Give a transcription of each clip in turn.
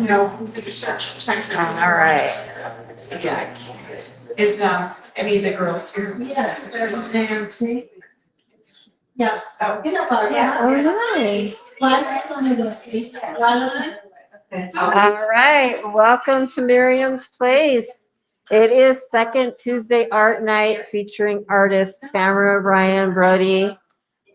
No. All right. Yeah. Is any of the girls here? Yes, there's Nancy. Yeah. Oh, Yeah. Oh, nice. okay. All right. Welcome to Miriam's Place. It is second Tuesday art night featuring artist Tamara Ryan Brody.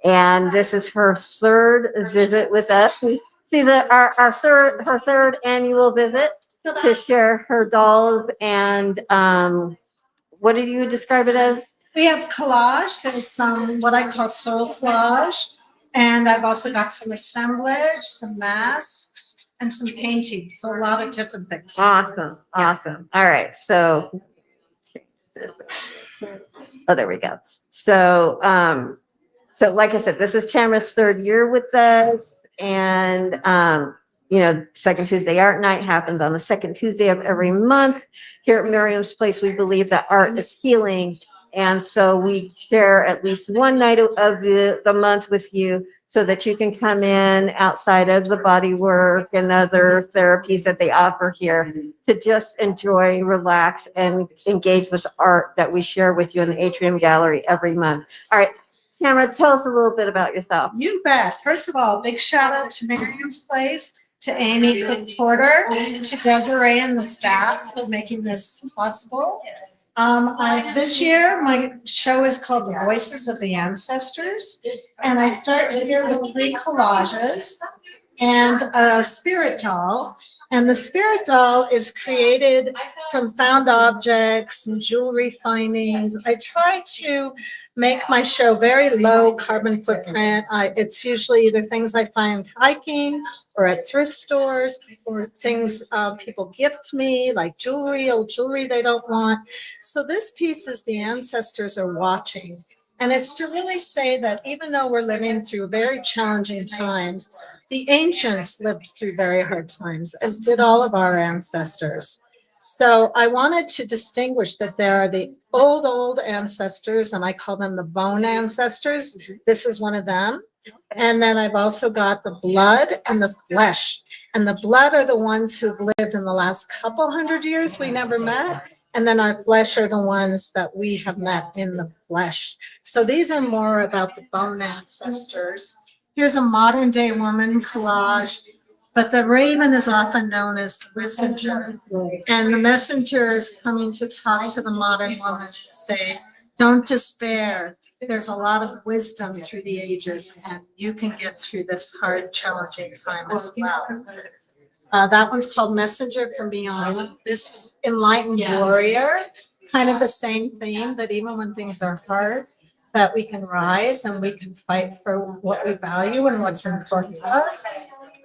And this is her third visit with us. We see that her third annual visit to share her dolls and what did you describe it as? We have collage. There's some what I call soul collage. And I've also got some assemblage, some masks, and some paintings. So a lot of different things. Awesome. Awesome. All right. So, oh, there we go. So, so like I said, this is Tamara's third year with us. And, second Tuesday art night happens on the second Tuesday of every month. Here at Miriam's Place, we believe that art is healing. And so we share at least one night of the month with you so that you can come in outside of the body work and other therapies that they offer here to just enjoy, relax, and engage with the art that we share with you in the Atrium Gallery every month. All right, Tamara, tell us a little bit about yourself. You bet. First of all, big shout out to Miriam's Place, to Amy Cook Porter, to Desiree and the staff for making this possible. This year, my show is called The Voices of the Ancestors, and I start here with 3 collages and a spirit doll. And the spirit doll is created from found objects and jewelry findings. I try to make my show very low carbon footprint. It's usually either things I find hiking or at thrift stores or things people gift me, like jewelry, old jewelry they don't want. So this piece is the ancestors are watching. And it's to really say that even though we're living through very challenging times, the ancients lived through very hard times, as did all of our ancestors. So I wanted to distinguish that there are the old ancestors, and I call them the bone ancestors. This is one of them. And then I've also got the blood and the flesh. And the blood are the ones who've lived in the last couple hundred years we never met. And then our flesh are the ones that we have met in the flesh. So these are more about the bone ancestors. Here's a modern day woman collage. But the raven is often known as the messenger. And the messenger is coming to talk to the modern woman and say, don't despair. There's a lot of wisdom through the ages, and you can get through this hard, challenging time as well. That one's called Messenger from Beyond. This is Enlightened Warrior, kind of the same theme, that even when things are hard, that we can rise and we can fight for what we value and what's important to us.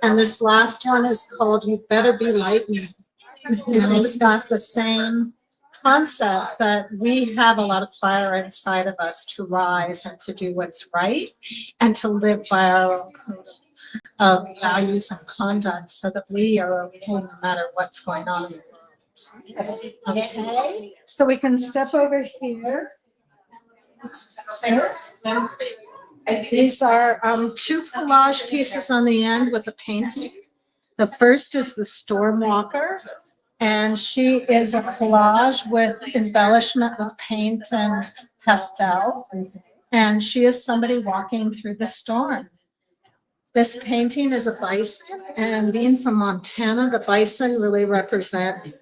And this last one is called You Better Be Lightning. And it's got the same concept that we have a lot of fire inside of us to rise and to do what's right and to live by our own code of values and conduct so that we are okay no matter what's going on in the world. Okay, so we can step over here. These are 2 collage pieces on the end with a painting. The first is the Storm Walker, and she is a collage with embellishment with paint and pastel, and she is somebody walking through the storm. This painting is a bison, and being from Montana, the bison really represent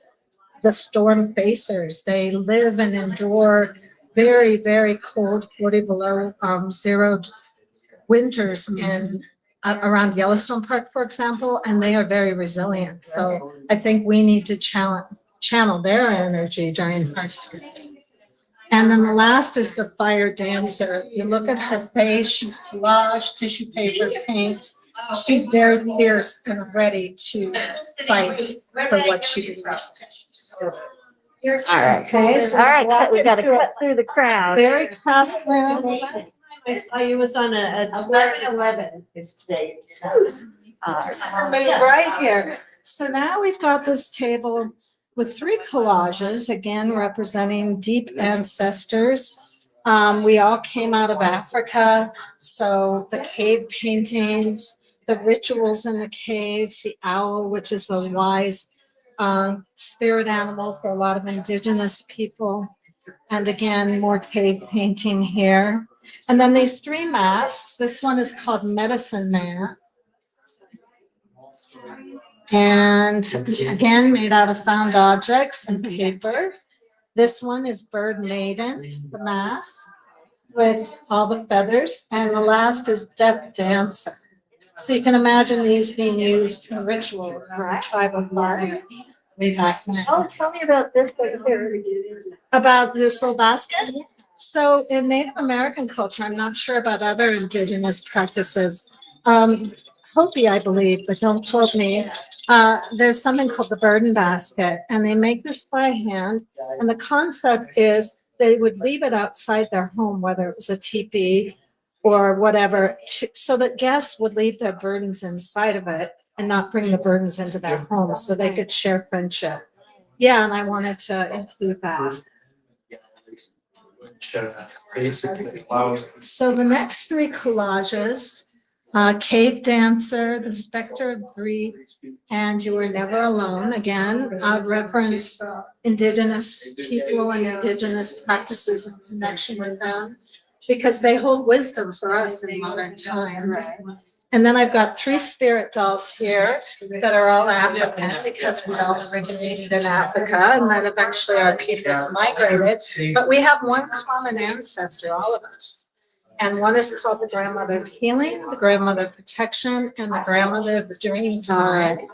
the storm facers. They live and endure very, very cold, 40 below zero winters in around Yellowstone Park, for example, and they are very resilient. So I think we need to channel their energy during hard times. And then the last is the fire dancer. You look at her face, she's collage, tissue paper, paint. She's very fierce and ready to fight for what she believes. All right. Okay, so All right. We got to cut through the crowd. very confident. I saw you was on a 11/11 is today. Right here. So now we've got this table with 3 collages, again, representing deep ancestors. We all came out of Africa. So the cave paintings, the rituals in the caves, the owl, which is a wise spirit animal for a lot of indigenous people. And again, more cave painting here. And then these 3 masks. This one is called Medicine Man. And again, made out of found objects and paper. This one is Bird Maiden, the mask, with all the feathers. And the last is Death Dancer. So you can imagine these being used in ritual around the tribal fire way back then. Oh, tell me about this. About this little basket? So in Native American culture, I'm not sure about other indigenous practices. Hopi, I believe, but don't quote me. There's something called the burden basket, and they make this by hand. And the concept is they would leave it outside their home, whether it was a teepee or whatever, so that guests would leave their burdens inside of it and not bring the burdens into their home, so they could share friendship. Yeah, and I wanted to include that. So the next 3 collages, Cave Dancer, The Spectre of Grief, and You Were Never Alone. Again, reference indigenous people and indigenous practices in connection with them, because they hold wisdom for us in modern times. And then I've got 3 spirit dolls here that are all African, because we all originated in Africa, and then eventually our people migrated. But we have one common ancestor, all of us. And one is called the grandmother of healing, the grandmother of protection, and the grandmother of the dream time.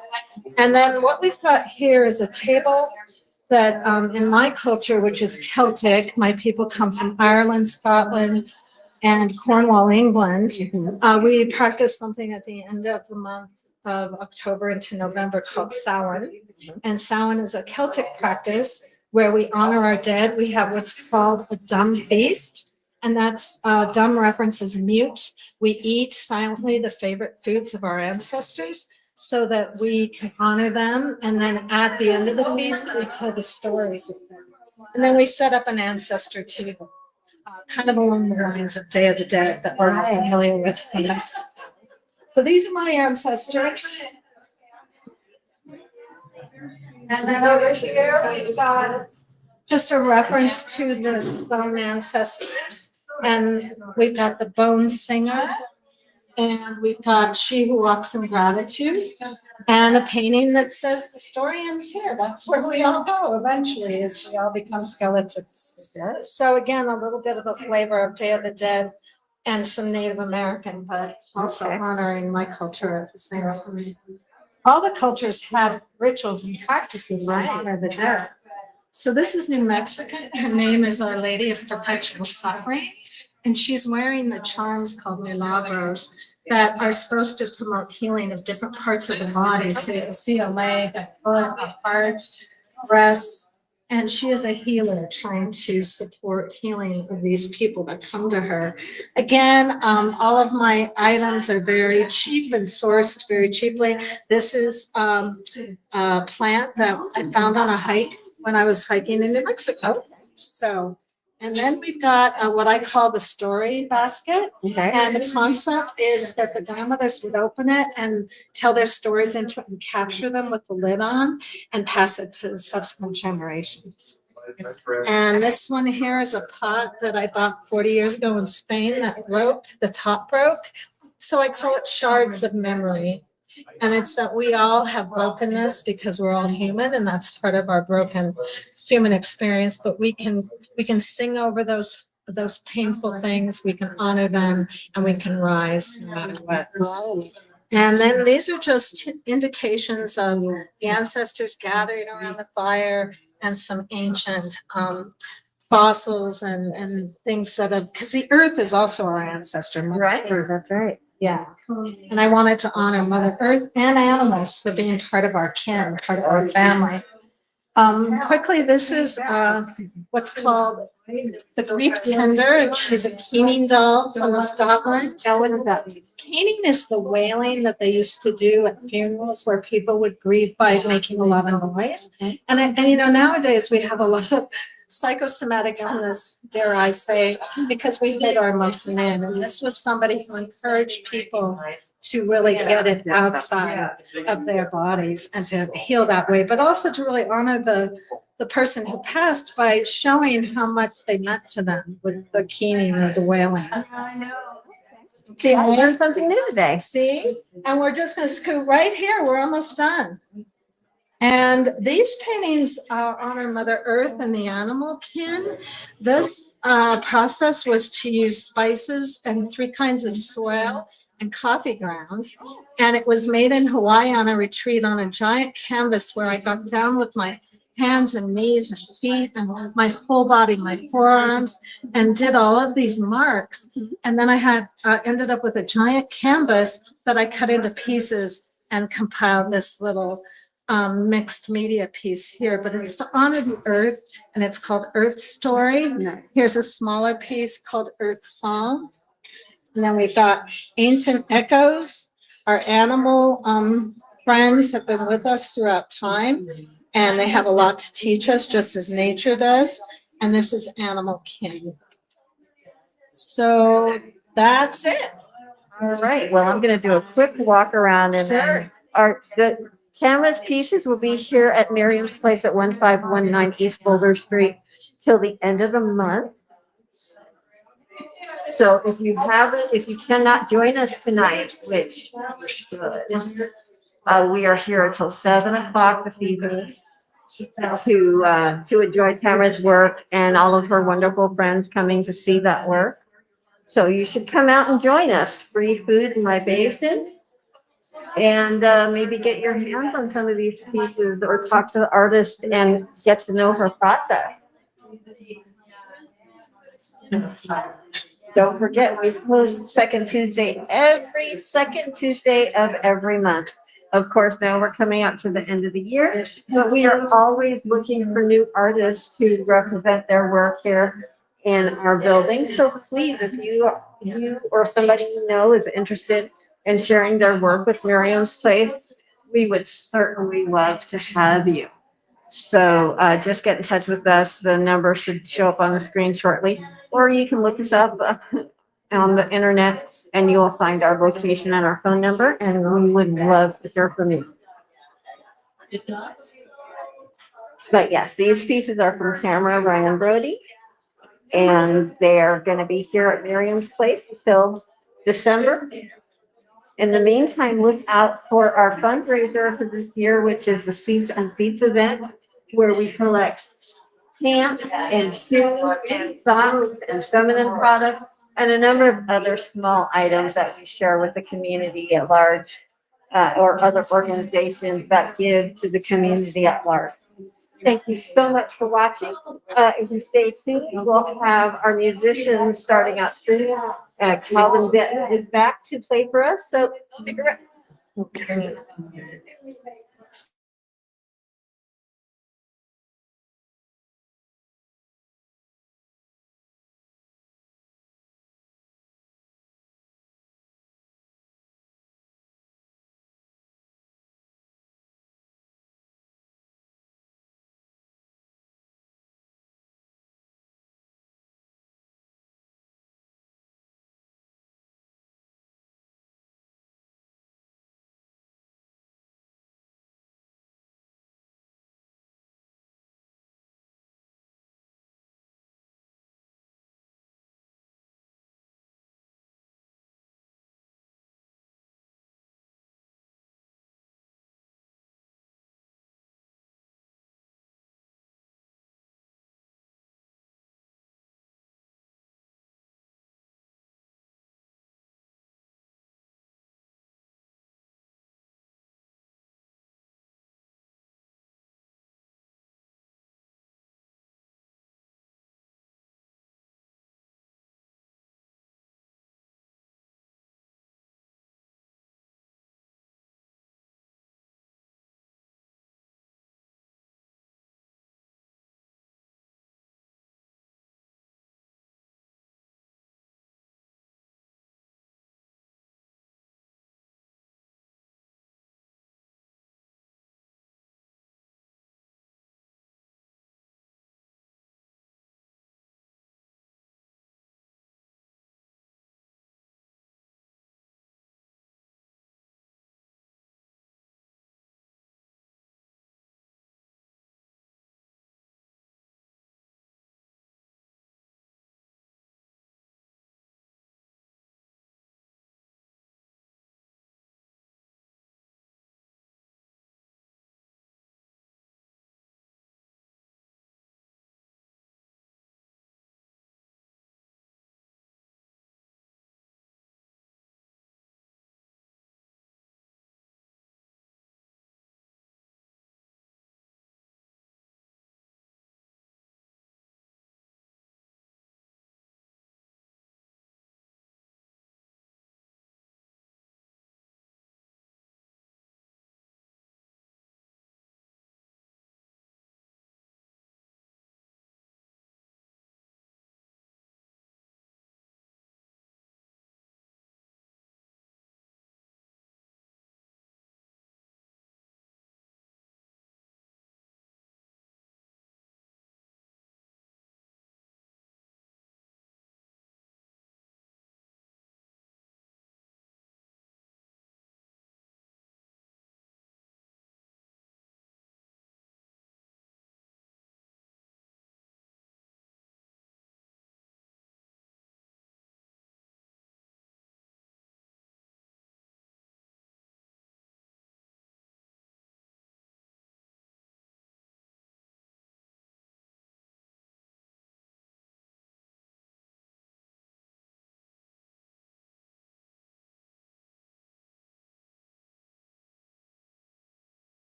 And then what we've got here is a table that in my culture, which is Celtic, my people come from Ireland, Scotland, and Cornwall, England. We practice something at the end of the month of October into November called Samhain. And Samhain is a Celtic practice where we honor our dead. We have what's called a dumb feast. And that's dumb references mute. We eat silently the favorite foods of our ancestors so that we can honor them. And then at the end of the feast, we tell the stories of them. And then we set up an ancestor table, kind of along the lines of Day of the Dead that we're familiar with from Mexico. So these are my ancestors. And then over here, we've got just a reference to the bone ancestors. And we've got the bone singer, and we've got She Who Walks in Gratitude, and a painting that says the story ends here. That's where we all go eventually, as we all become skeletons. So again, a little bit of a flavor of Day of the Dead and some Native American, but also honoring my culture at the same time. All the cultures had rituals and practices to honor the dead. So this is New Mexican. Her name is Our Lady of Perpetual Suffering. And she's wearing the charms called milagros that are supposed to promote healing of different parts of the body. So you can see a leg, a foot, a heart, breasts. And she is a healer trying to support healing of these people that come to her. Again, all of my items are very cheap and sourced very cheaply. This is a plant that I found on a hike when I was hiking in New Mexico. So, and then we've got what I call the story basket. Okay. And the concept is that the grandmothers would open it and tell their stories into it and capture them with the lid on and pass it to subsequent generations. And this one here is a pot that I bought 40 years ago in Spain that broke, the top broke. So I call it shards of memory. And it's that we all have brokenness because we're all human, and that's part of our broken human experience. But we can sing over those painful things, we can honor them, and we can rise no matter what. And then these are just indications of the ancestors gathering around the fire and some ancient fossils and things that have, because the earth is also our ancestor. Right, that's right. Yeah. And I wanted to honor Mother Earth and animals for being part of our kin, part of our family. Quickly, this is what's called the grief tender, and she's a keening doll from Scotland. What does that mean? Keening is the wailing that they used to do at funerals where people would grieve by making a lot of noise. And you know, nowadays we have a lot of psychosomatic illness, dare I say, because we hid our emotion in. And this was somebody who encouraged people to really get it outside of their bodies and to heal that way, but also to really honor the person who passed by showing how much they meant to them with the keening or the wailing. See, I learned something new today. See, and we're just going to scoot right here. We're almost done. And these paintings honor Mother Earth and the animal kin. This process was to use spices and 3 kinds of soil and coffee grounds. And it was made in Hawaii on a retreat on a giant canvas where I got down with my hands and knees and feet and my whole body, my forearms, and did all of these marks. And then I had ended up with a giant canvas that I cut into pieces and compiled this little mixed media piece here, but it's to honor the earth, and it's called Earth Story. Here's a smaller piece called Earth Song. And then we've got Ancient Echoes. Our animal friends have been with us throughout time, and they have a lot to teach us, just as nature does. And this is Animal Kin. So that's it. All right, well, I'm gonna do a quick walk around and then the canvas pieces will be here at Miriam's Place at 1519 East Boulder Street till the end of the month. So if you cannot join us tonight, which you should, we are here until 7 o'clock this evening to enjoy Tamara's work and all of her wonderful friends coming to see that work. So you should come out and join us. Free food and libation. And maybe get your hands on some of these pieces or talk to the artist and get to know her process. Don't forget, we post second Tuesday, every second Tuesday of every month. Of course, now we're coming up to the end of the year, but we are always looking for new artists to represent their work here in our building. So please, if you or somebody you know is interested in sharing their work with Miriam's Place, we would certainly love to have you. So just get in touch with us. The number should show up on the screen shortly, or you can look us up on the internet and you'll find our location and our phone number, and we would love to hear from you. But yes, these pieces are from Tamara Ryan Brody, and they're going to be here at Miriam's Place until December. In the meantime, look out for our fundraiser for this year, which is the Seeds and Feats event, where we collect pants and shoes and socks and feminine products and a number of other small items that we share with the community at large, or other organizations that give to the community at large. Thank you so much for watching. If you stay tuned, we'll have our musicians starting out soon. Calvin Benton is back to play for us, so stick around.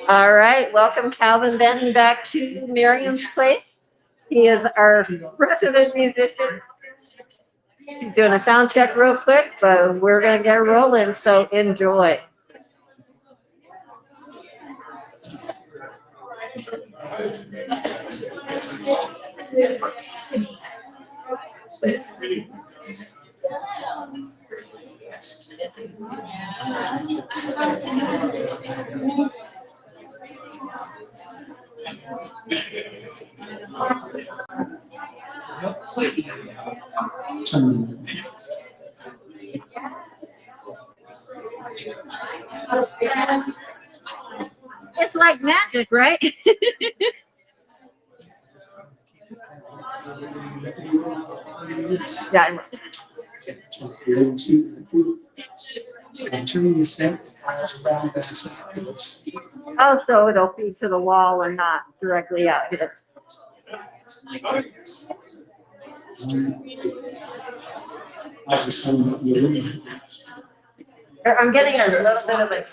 All right, welcome Calvin Benton back to Miriam's place. He is our resident musician. He's doing a sound check real quick, but we're gonna get rolling, so enjoy. It's like magic, right? Yeah. Oh, so it'll feed to the wall and not directly out here. I'm getting a little bit of it.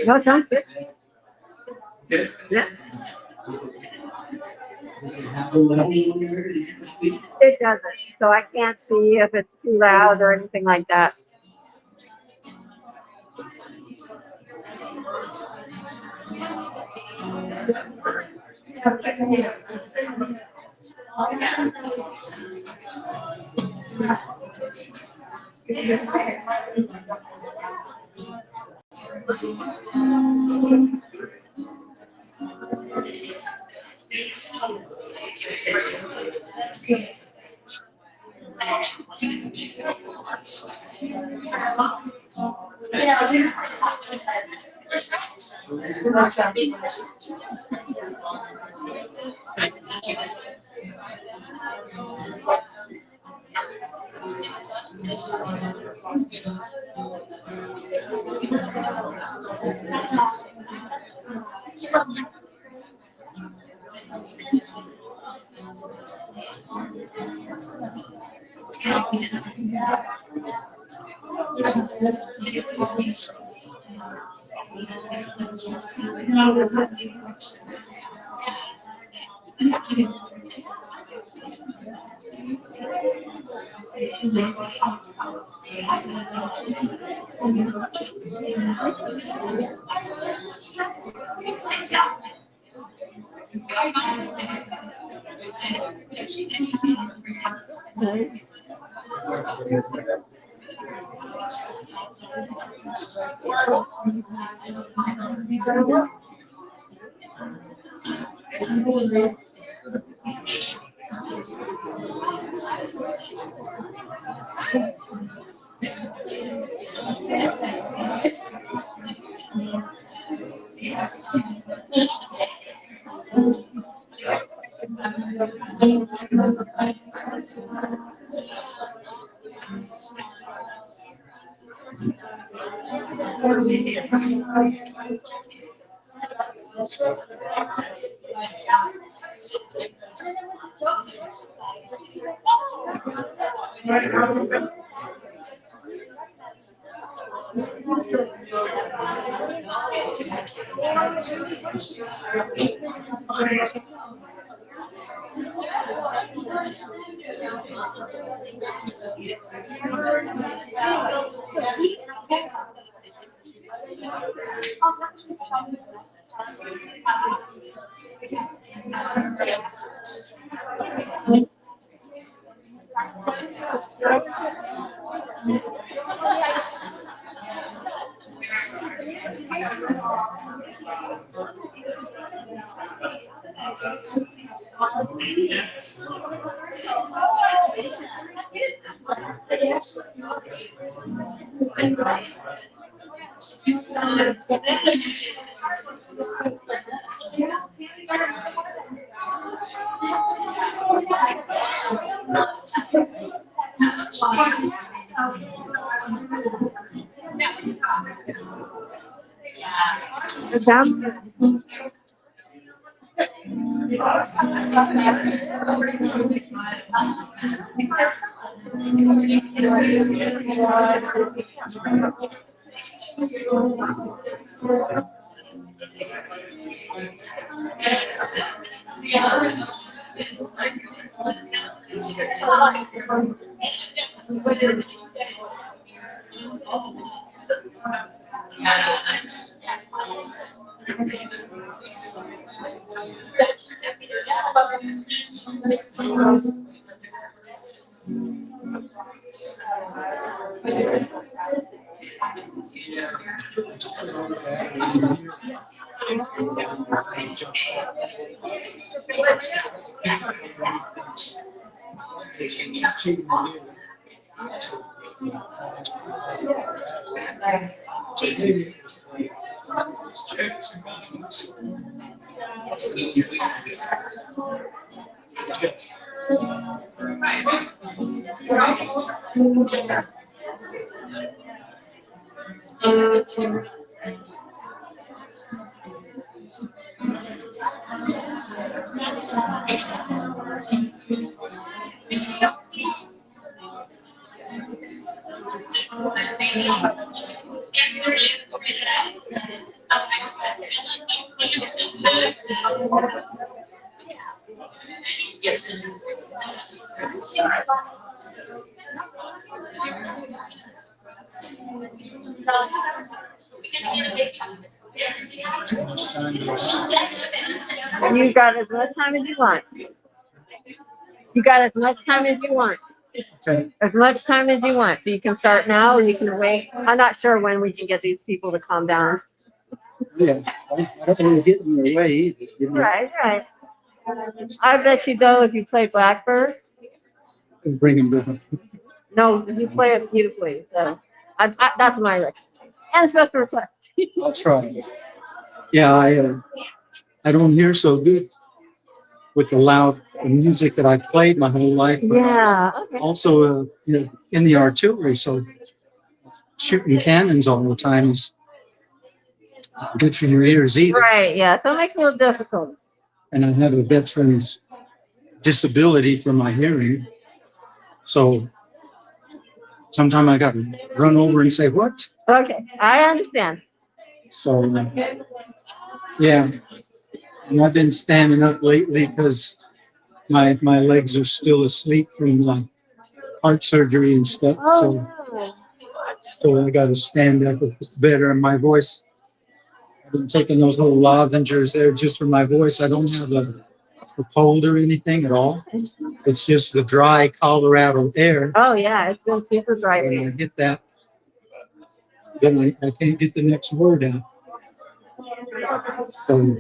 No, it sounds good. Yeah. It doesn't, so I can't see if it's too loud or anything like that. You got as much time as you want. You got as much time as you want. As much time as you want. So you can start now or you can wait. I'm not sure when we can get these people to calm down. Yeah, I don't want to get in their way either. You know, Right, right. I bet you though, if you play Blackbird, and bring them down. no, you play it beautifully. So that's my request. And special request. I'll try. Yeah, I don't hear so good with the loud music that I played my whole life. But Yeah. Okay. also, you know, in the artillery, so shooting cannons all the time is good for your ears either. Right. Yeah. So it makes it a little difficult. And I have a veteran's disability for my hearing, so sometimes I got to run over and say what. Okay. I understand. So yeah, and I've been standing up lately because my legs are still asleep from the heart surgery and stuff. Oh, no. So I got to stand up. It's better. And my voice, I've been taking those little lozenges there just for my voice. I don't have a cold or anything at all. It's just the dry Colorado air. Oh, yeah. It's been super dry. When I get that, then I can't get the next word out. So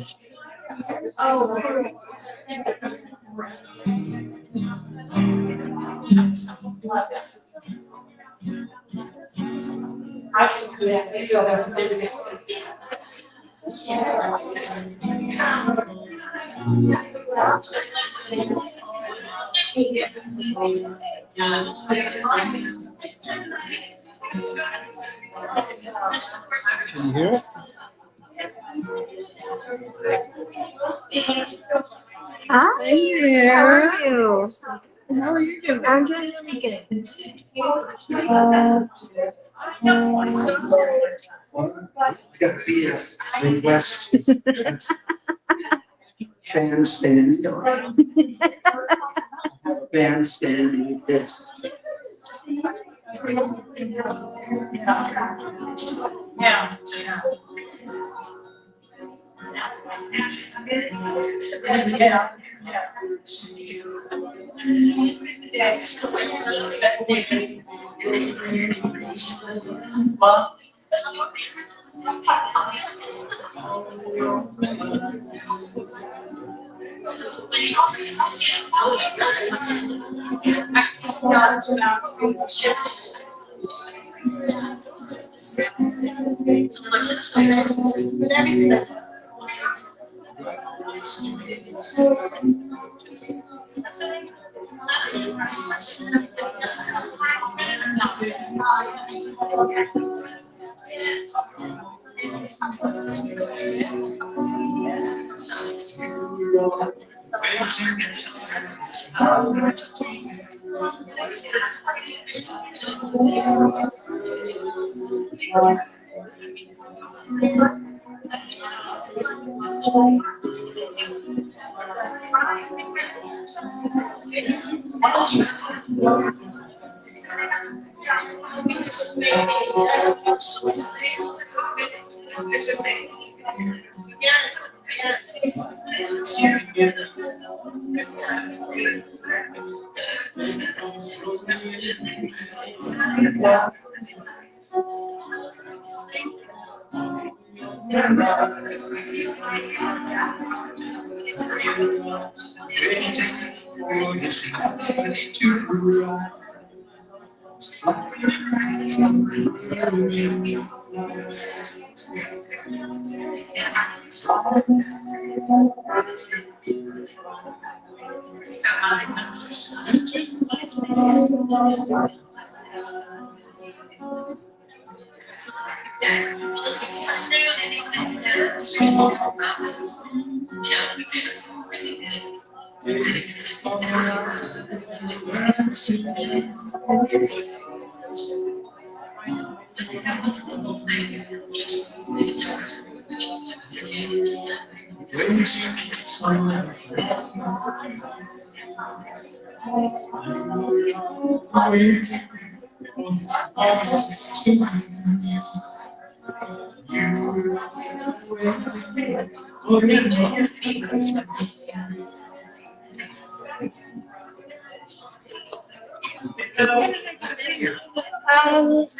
can you hear it? Hi, how are you? How are you doing? I'm doing really good. Got the Midwest bandstand. Bandstand, it's Yeah. Yes, yes.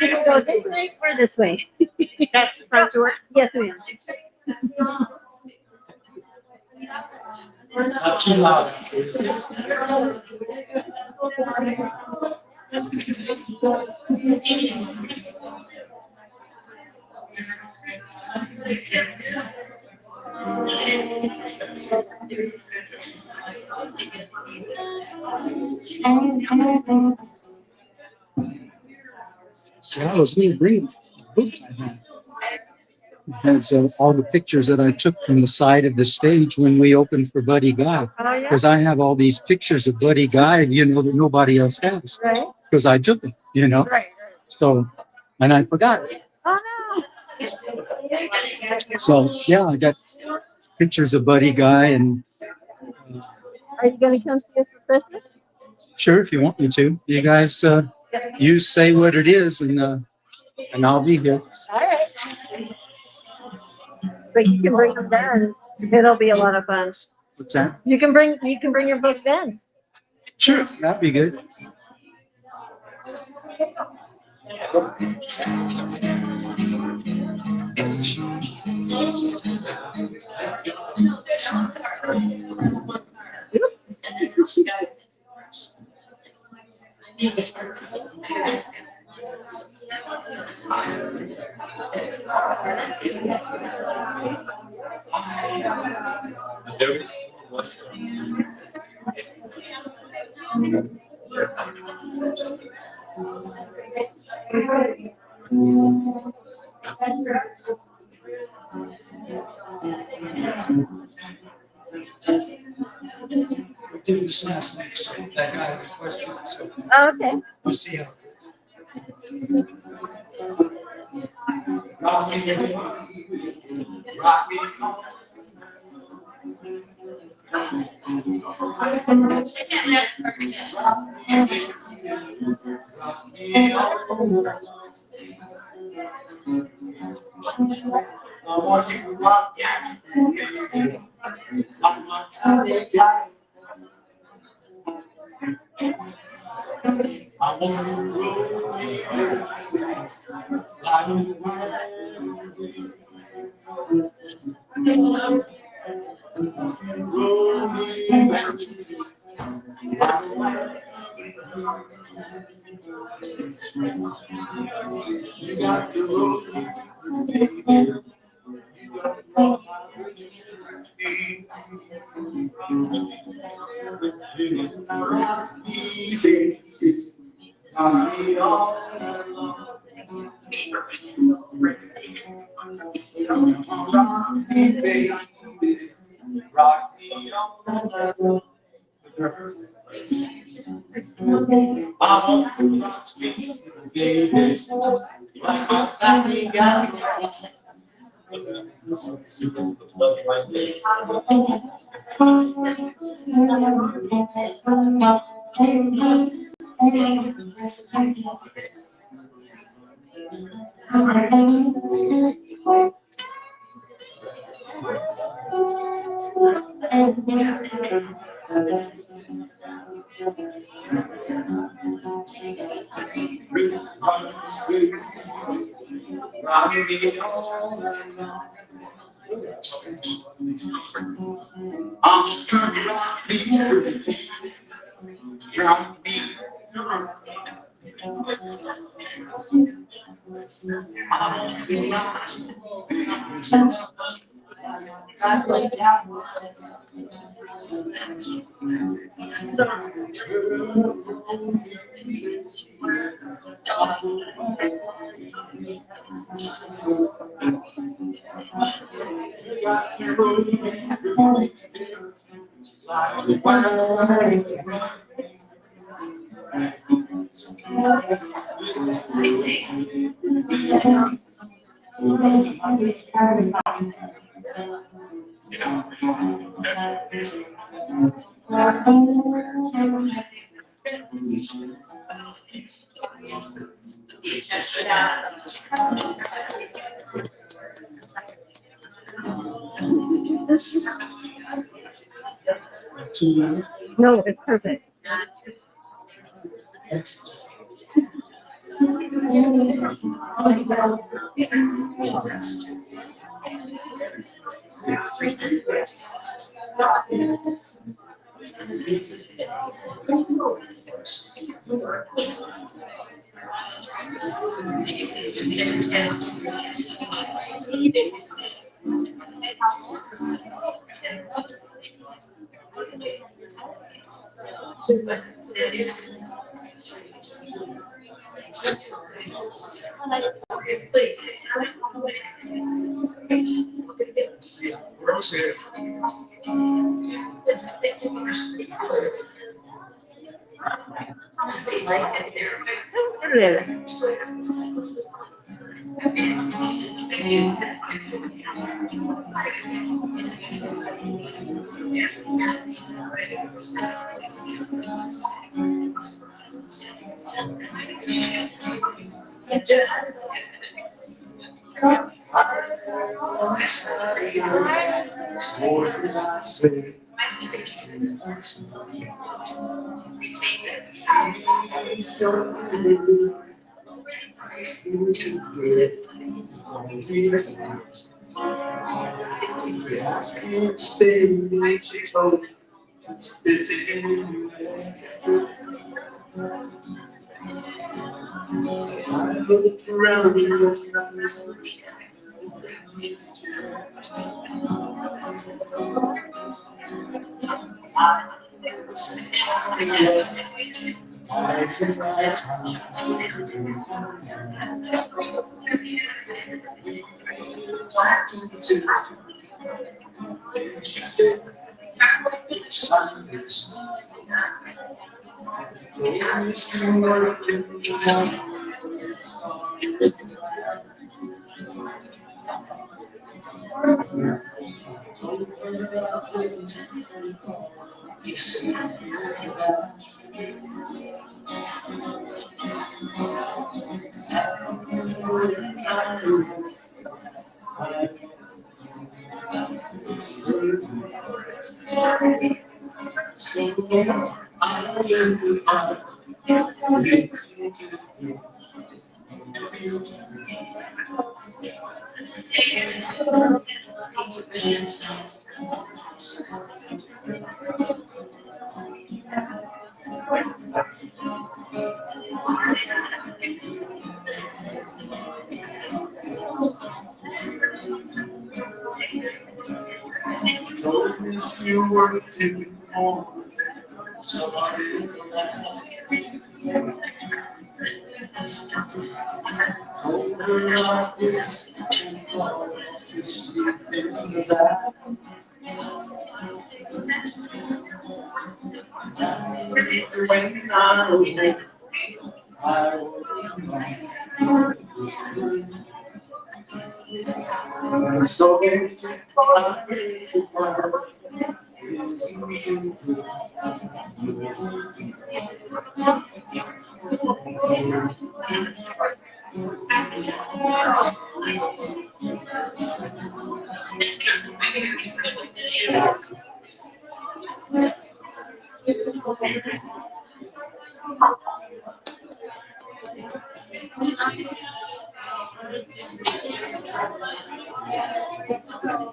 We can go this way or this way. That's the front door. Yes, ma'am. not too loud. So I was going to bring a book I had. It has all the pictures that I took from the side of the stage when we opened for Buddy Guy. Oh, yeah, Because I have all these pictures of Buddy Guy, you know, that nobody else has. right, Because I took them, you know. right. So, and I forgot. Oh, So, yeah, I got pictures of Buddy Guy, and no. Are you gonna come see us for Christmas? sure, if you want me to. You guys, you say what it is, and I'll be here. All right. But you can bring them then. It'll be a lot of fun. What's that? You can bring your book then. Sure, that'd be good. Do this last thing, so that guy requested it, so Okay. we'll see how. Rock me, rock me. I want you to rock I want you to roll me, slide roll you got to roll me. Rock me on. No, it's perfect.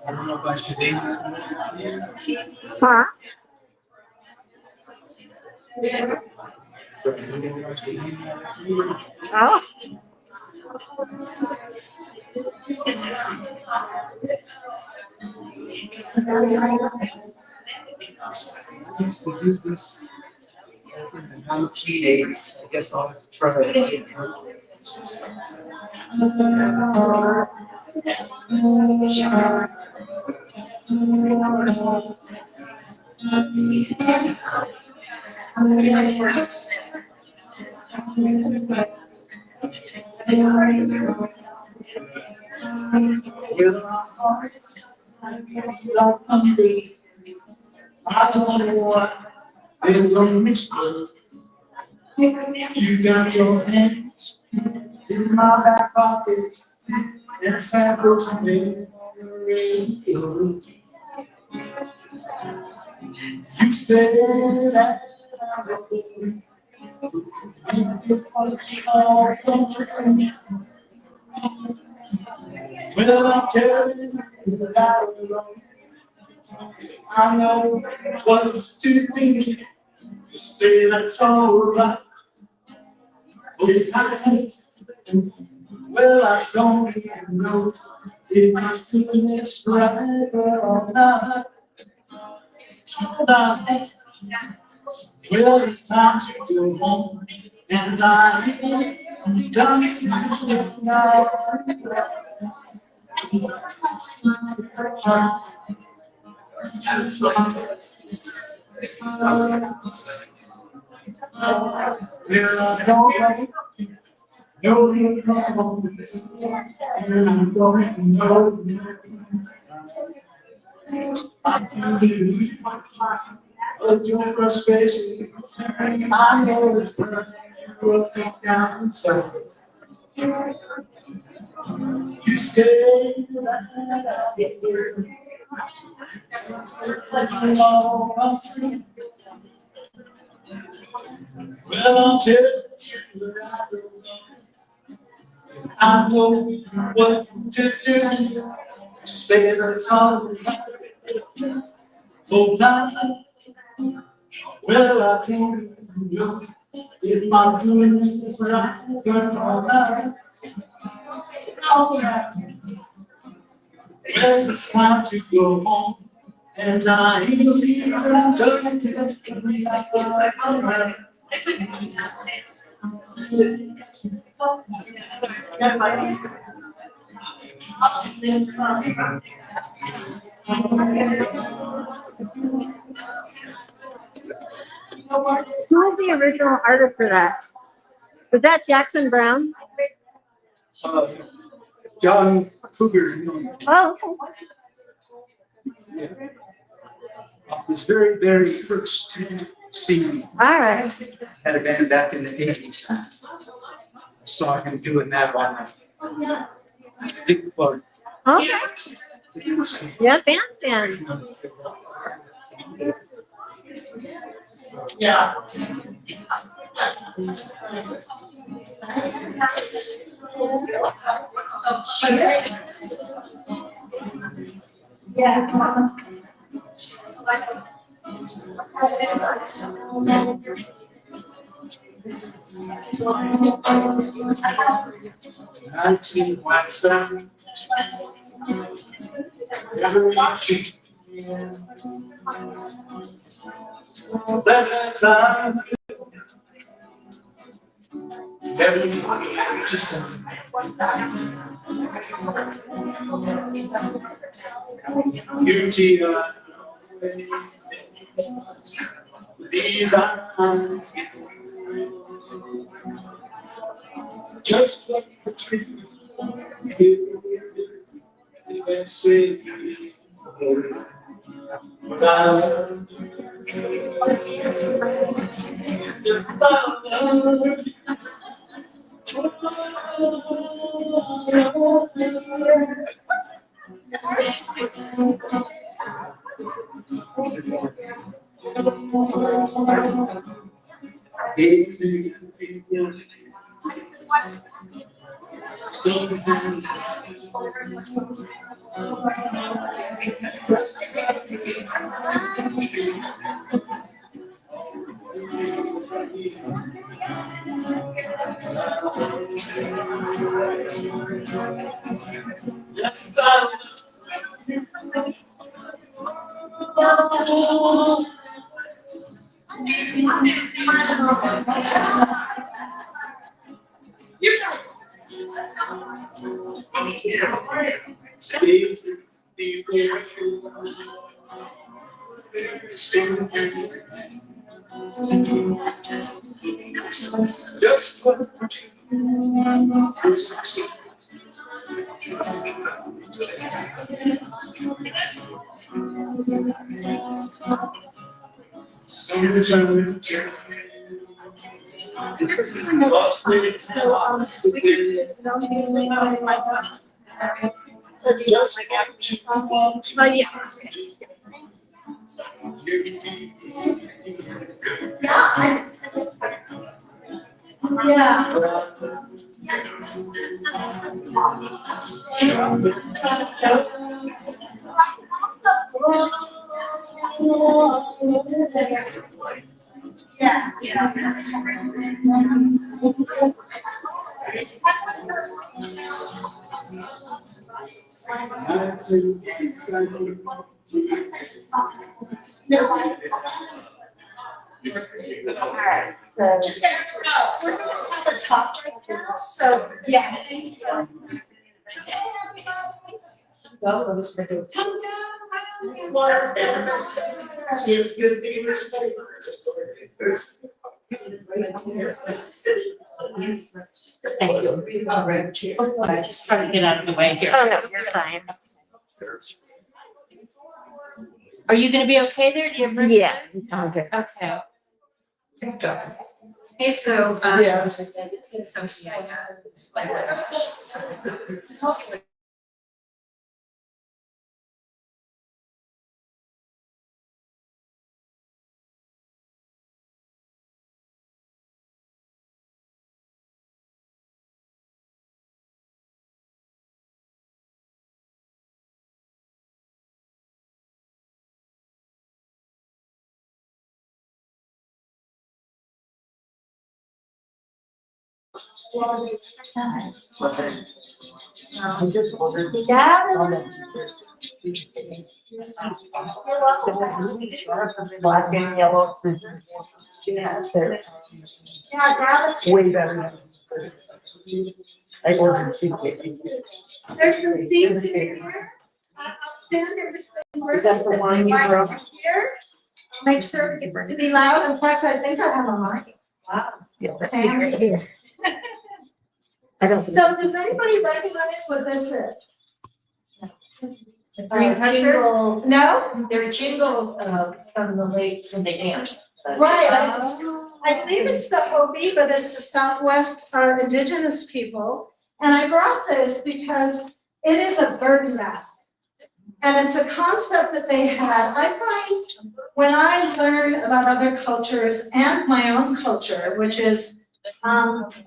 I don't know if I should name that. Huh? Oh. I guess I'll have to try it. I don't know what is on this earth. You got your hands in my back pocket and samples me. You stay at well, I'm telling you that I know what to think. You say that's all right. Well, I don't even know if I'm feeling this right or not. Well, it's time to go home, and I'm done with you now. Well, I don't know your problem, and I don't know. I can do of your frustration. I know it's burning you up down inside. You say that I get here. Well, I'll tell you that I know what to do. Say that's all right. Full time. Well, I can't know if I'm doing this right or not. Oh, yeah. Well, it's time to go home, and I ain't even done this. Who was the original artist for that? Was that Jackson Brown? John Cougar, you know, Oh, his very, very first CD all right. had a band back in the 80s. I saw him doing that on a big floor. Okay. Yeah, bandstand. Yeah. These are just like the tree. Let's say, Just we're gonna have a talk right now, so, yeah, thank you. Come down. She's good. Thank you. I'm just trying to get out of the way here. Oh, no, you're fine. Are you gonna be okay there? Do you have? Yeah. Okay. Okay. Okay, so, Yeah. so, Black and yellow. Yeah, way better. I ordered suitcase. There's some seats in here. I'll stand in between. Is that the one you right brought? Here. Make sure to be loud. In fact, I think I have a mic. Wow. Yeah, let's see right here. I don't. So does anybody recognize what this is? Jingle, No? they're jingle, from the lake when they dance. Right. I believe it's the Hopi, but it's the Southwest indigenous people. And I brought this because it is a burden basket. And it's a concept that they had. I find when I learn about other cultures and my own culture, which is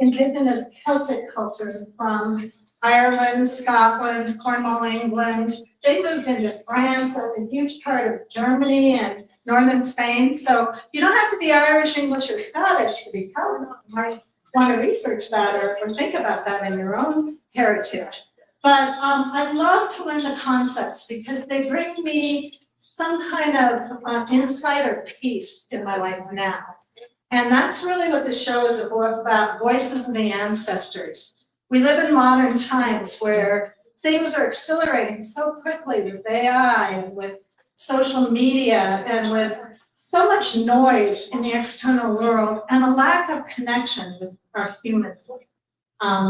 indigenous Celtic culture from Ireland, Scotland, Cornwall, England. They moved into France, a huge part of Germany and northern Spain. So you don't have to be Irish, English, or Scottish to be Celtic. You might want to research that or think about that in your own heritage. But I love to learn the concepts because they bring me some kind of insight or peace in my life now. And that's really what the show is about, voices of the ancestors. We live in modern times where things are accelerating so quickly with AI and with social media and with so much noise in the external world and a lack of connection with our human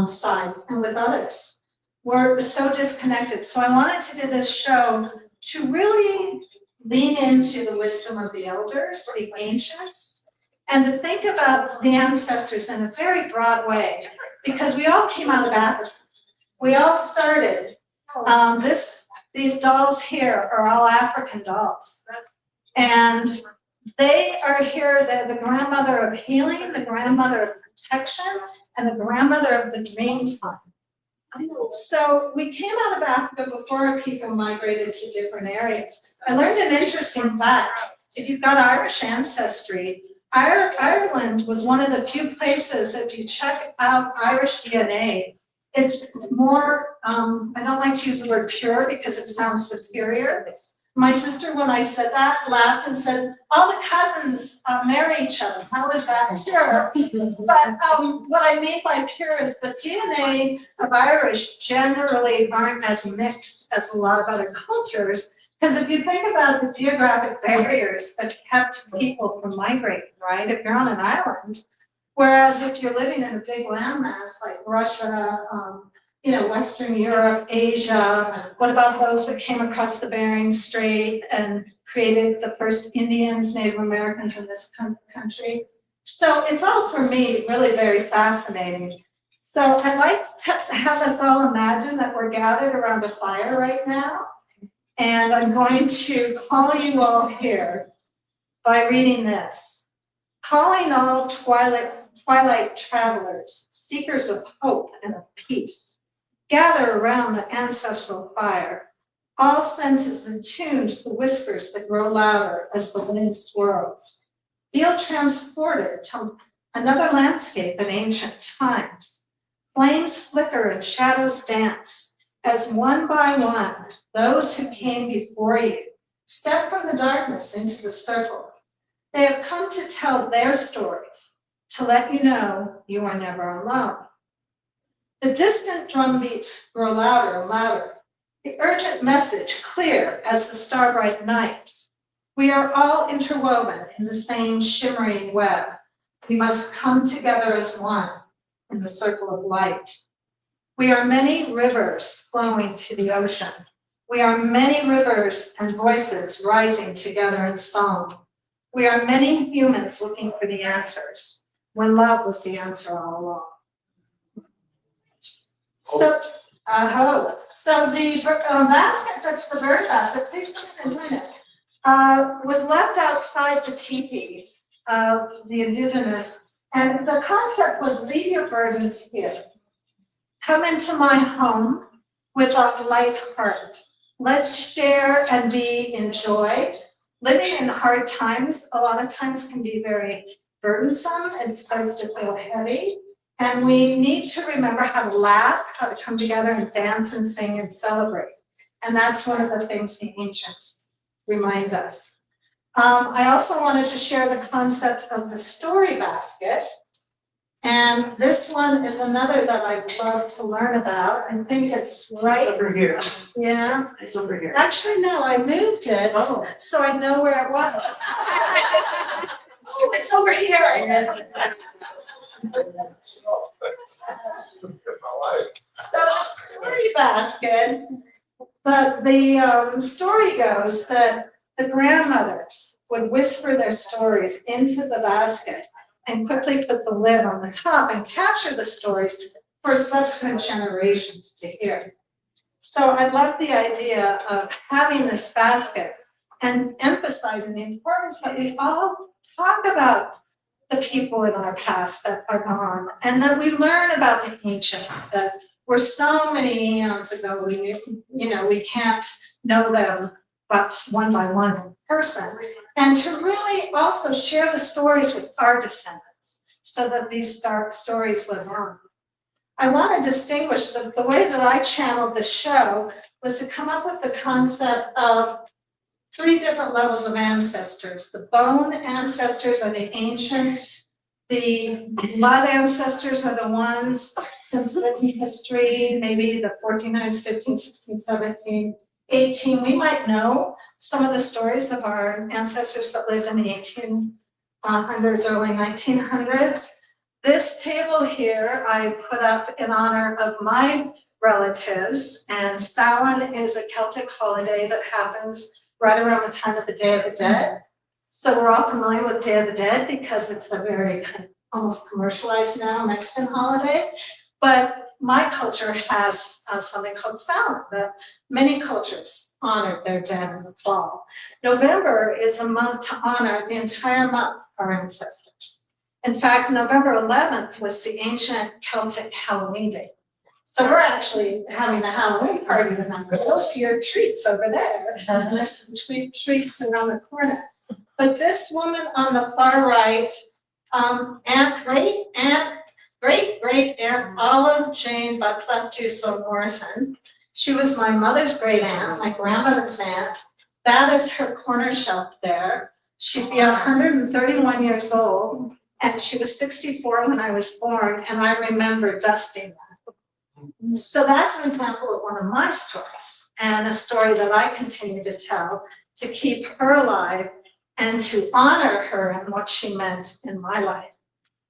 side and with others. We're so disconnected. So I wanted to do this show to really lean into the wisdom of the elders, the ancients, and to think about the ancestors in a very broad way, because we all came out of Africa. We all started. These dolls here are all African dolls. And they are here, they're the grandmother of healing, the grandmother of protection, and the grandmother of the dream time. So we came out of Africa before our people migrated to different areas. I learned an interesting fact. If you've got Irish ancestry, Ireland was one of the few places, if you check out Irish DNA, it's more, I don't like to use the word pure because it sounds superior. My sister, when I said that, laughed and said, all the cousins marry each other. How is that pure? But what I mean by pure is the DNA of Irish generally aren't as mixed as a lot of other cultures. Because if you think about the geographic barriers that kept people from migrating, right? If you're on an island, whereas if you're living in a big landmass like Russia, Western Europe, Asia, what about those that came across the Bering Strait and created the first Indians, Native Americans in this country? So it's all, for me, really very fascinating. So I'd like to have us all imagine that we're gathered around a fire right now. And I'm going to call you all here by reading this. Calling all twilight travelers, seekers of hope and of peace, gather around the ancestral fire. All senses attuned to the whispers that grow louder as the wind swirls. Feel transported to another landscape in ancient times. Flames flicker and shadows dance as one by one, those who came before you step from the darkness into the circle. They have come to tell their stories, to let you know you are never alone. The distant drum beats grow louder and louder, the urgent message clear as the starbright night. We are all interwoven in the same shimmering web. We must come together as one in the circle of light. We are many rivers flowing to the ocean. We are many rivers and voices rising together in song. We are many humans looking for the answers, when love was the answer all along. So, so the basket, that's the bird basket, please come and join us, was left outside the teepee of the indigenous, and the concept was leave your burdens here. Come into my home with a light heart. Let's share and be in joy. Living in hard times, a lot of times can be very burdensome and it starts to feel heavy. And we need to remember how to laugh, how to come together and dance and sing and celebrate. And that's one of the things the ancients remind us. I also wanted to share the concept of the story basket. And this one is another that I'd love to learn about. I think it's right Over here. Yeah, It's over here. actually, no, I moved it, Oh. so I know where it was. Oh, it's over here. So the story basket, the story goes that the grandmothers would whisper their stories into the basket and quickly put the lid on the top and capture the stories for subsequent generations to hear. So I love the idea of having this basket and emphasizing the importance that we all talk about the people in our past that are gone, and that we learn about the ancients that were so many eons ago. We can't know them but one by one in person, and to really also share the stories with our descendants so that these stories live on. I want to distinguish the way that I channeled this show was to come up with the concept of 3 different levels of ancestors. The bone ancestors are the ancients. The blood ancestors are the ones since written history, maybe the 1400s, 15, 16, 17, 18. We might know some of the stories of our ancestors that lived in the 1800s, early 1900s. This table here I put up in honor of my relatives, and Samhain is a Celtic holiday that happens right around the time of the Day of the Dead. So we're all familiar with Day of the Dead because it's a very kind of almost commercialized now Mexican holiday. But my culture has something called Samhain that many cultures honored their dead in the fall. November is a month to honor the entire month our ancestors. In fact, November 11th was the ancient Celtic Halloween day. So we're actually having a Halloween party tonight. Those are your treats over there. And there's some treats around the corner. But this woman on the far right, great aunt Olive Jane Butler Morrison. She was my mother's great aunt, my grandmother's aunt. That is her corner shelf there. She'd be 131 years old, and she was 64 when I was born, and I remember dusting that. So that's an example of one of my stories, and a story that I continue to tell to keep her alive and to honor her and what she meant in my life.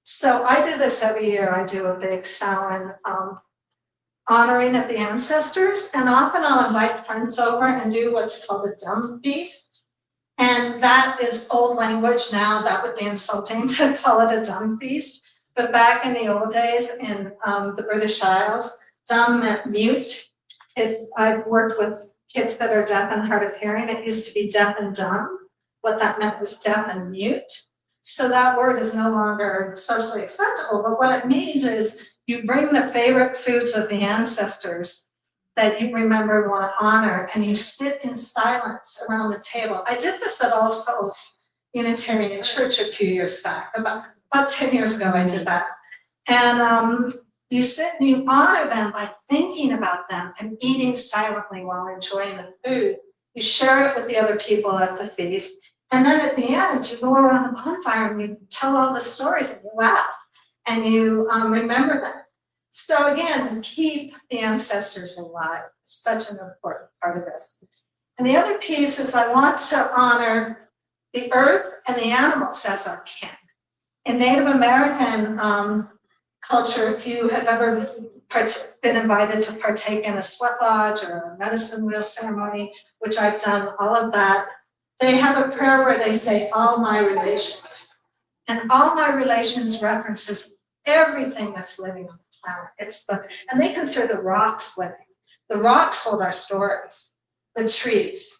So I do this every year. I do a big Samhain honoring of the ancestors, and often I'll invite friends over and do what's called a dumb feast. And that is old language now. That would be insulting to call it a dumb feast. But back in the old days in the British Isles, dumb meant mute. If I've worked with kids that are deaf and hard of hearing, it used to be deaf and dumb. What that meant was deaf and mute. So that word is no longer socially acceptable, but what it means is you bring the favorite foods of the ancestors that you remember and want to honor, and you sit in silence around the table. I did this at All Souls Unitarian Church a few years back, about 10 years ago I did that. And you sit and you honor them by thinking about them and eating silently while enjoying the food. You share it with the other people at the feast. And then at the end, you go around the bonfire and you tell all the stories and you laugh and you remember them. So again, keep the ancestors alive. Such an important part of this. And the other piece is I want to honor the earth and the animals as our kin. In Native American culture, if you have ever been invited to partake in a sweat lodge or a medicine wheel ceremony, which I've done all of that, they have a prayer where they say, all my relations. And all my relations references everything that's living on the planet. And they consider the rocks living. The rocks hold our stories, the trees.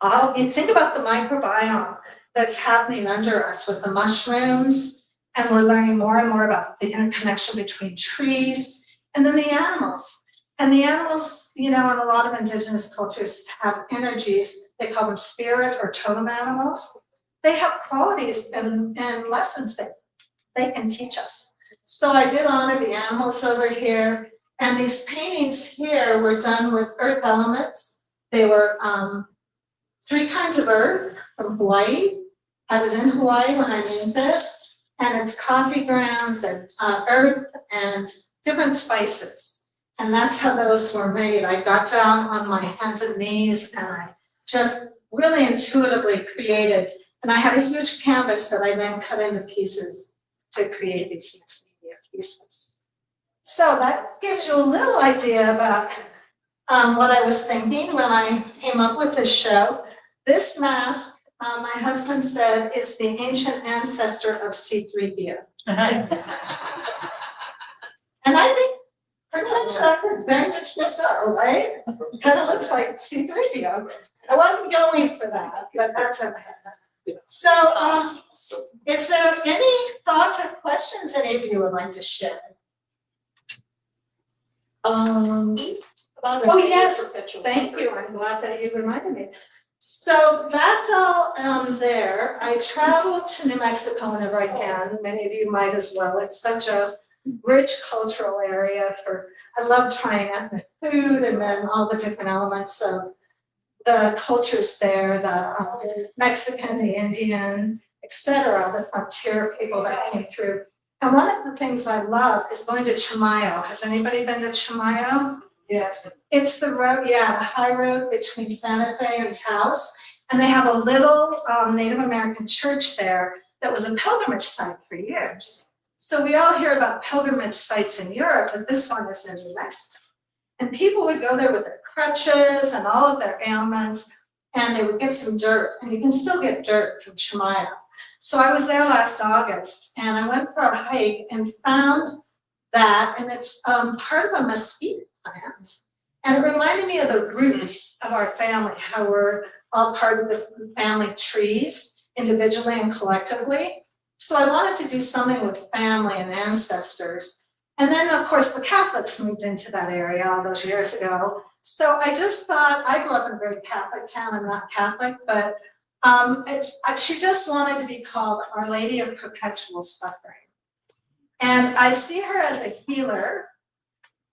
You think about the microbiome that's happening under us with the mushrooms, and we're learning more and more about the interconnection between trees, and then the animals. And the animals, in a lot of indigenous cultures have energies. They call them spirit or totem animals. They have qualities and lessons that they can teach us. So I did honor the animals over here. And these paintings here were done with earth elements. They were 3 kinds of earth from Hawaii. I was in Hawaii when I made this. and it's coffee grounds and earth and different spices. And that's how those were made. I got down on my hands and knees and I just really intuitively created. And I had a huge canvas that I then cut into pieces to create these mixed media pieces. So that gives you a little idea about what I was thinking when I came up with this show. This mask, my husband said, is the ancient ancestor of C3PO. And I think pretty much that could very much this up, right? Kind of looks like C3PO. I wasn't going for that, but that's okay. So, is there any thoughts or questions any of you would like to share? Oh, yes, thank you. I'm glad that you reminded me. So that's all there. I travel to New Mexico whenever I can. Many of you might as well. It's such a rich cultural area I love trying ethnic food and then all the different elements of the cultures there, the Mexican, the Indian, etc., the frontier people that came through. And one of the things I love is going to Chimayo. Has anybody been to Chimayo? Yes. It's the road, the high road between Santa Fe and Taos. And they have a little Native American church there that was a pilgrimage site for years. So we all hear about pilgrimage sites in Europe, but this one is in New Mexico. And people would go there with their crutches and all of their ailments, and they would get some dirt. And you can still get dirt from Chimayo. So I was there last August, and I went for a hike and found that, and it's part of a mesquite plant. And it reminded me of the roots of our family, how we're all part of this family trees, individually and collectively. So I wanted to do something with family and ancestors. And then, of course, the Catholics moved into that area all those years ago. So I just thought, I grew up in a very Catholic town. I'm not Catholic, but she just wanted to be called Our Lady of Perpetual Suffering. And I see her as a healer,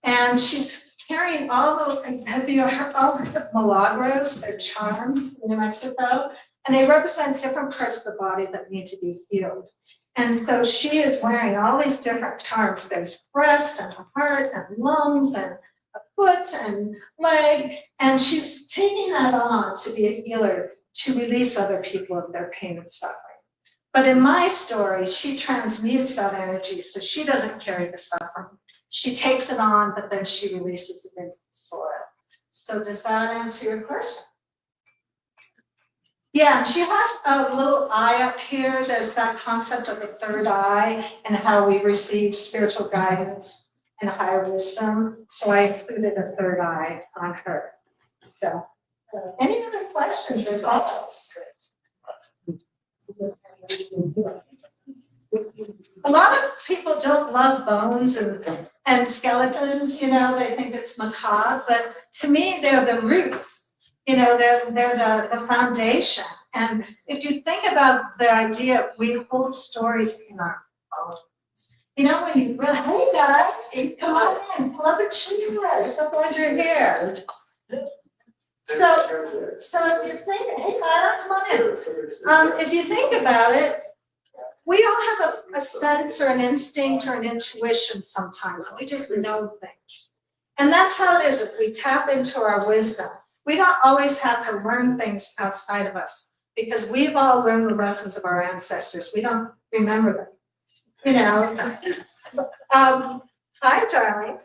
and she's carrying all the, have you heard all the milagros, they're charms in New Mexico, and they represent different parts of the body that need to be healed. And so she is wearing all these different charms. There's breasts and a heart and lungs and a foot and leg, and she's taking that on to be a healer, to release other people of their pain and suffering. But in my story, she transmutes that energy, so she doesn't carry the suffering. She takes it on, but then she releases it into the soil. So does that answer your question? Yeah, she has a little eye up here. There's that concept of the third eye and how we receive spiritual guidance and higher wisdom. So I included a third eye on her. So any other questions or thoughts? A lot of people don't love bones and skeletons, you know, they think it's macabre, but to me, they're the roots, you know, they're the foundation. And if you think about the idea, we hold stories in our bones. You know, when you really, hey guys, come on in, pull up a chair, so glad you're here. So if you think, hey Myra, come on in. If you think about it, we all have a sense or an instinct or an intuition sometimes, and we just know things. And that's how it is if we tap into our wisdom. We don't always have to learn things outside of us because we've all learned the lessons of our ancestors. We don't remember them, you know. Hi, darling.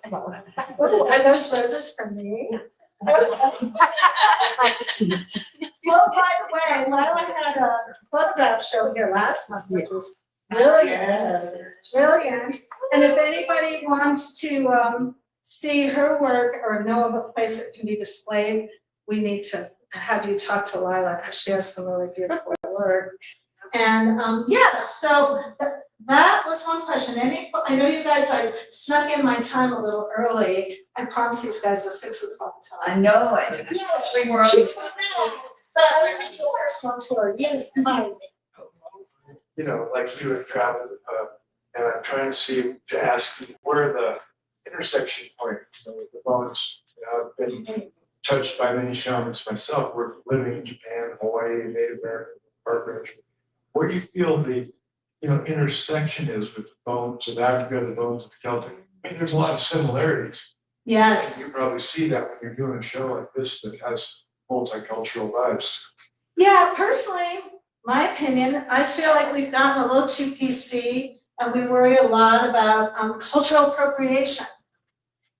Ooh, are those roses for me? Well, by the way, Lila had a photograph show here last month, which was brilliant, brilliant. And if anybody wants to see her work or know of a place that can be displayed, we need to have you talk to Lila because she has some really beautiful work. And yeah, so that was one question. I know you guys, I snuck in my time a little early. I promised these guys a 6 o'clock time. I know it. Yes, We were. she's there. But I think the personal tour, yes, mine. You know, like you have traveled, and I'm trying to ask you where the intersection point, with the bones. You know, I've been touched by many shamans myself. We're living in Japan, Hawaii, Native American, Barbarian. Where do you feel the intersection is with the bones of Africa, the bones of Celtic. I mean, there's a lot of similarities. And Yes. you probably see that when you're doing a show like this that has multicultural vibes. Yeah, personally, my opinion, I feel like we've gotten a little too PC and we worry a lot about cultural appropriation.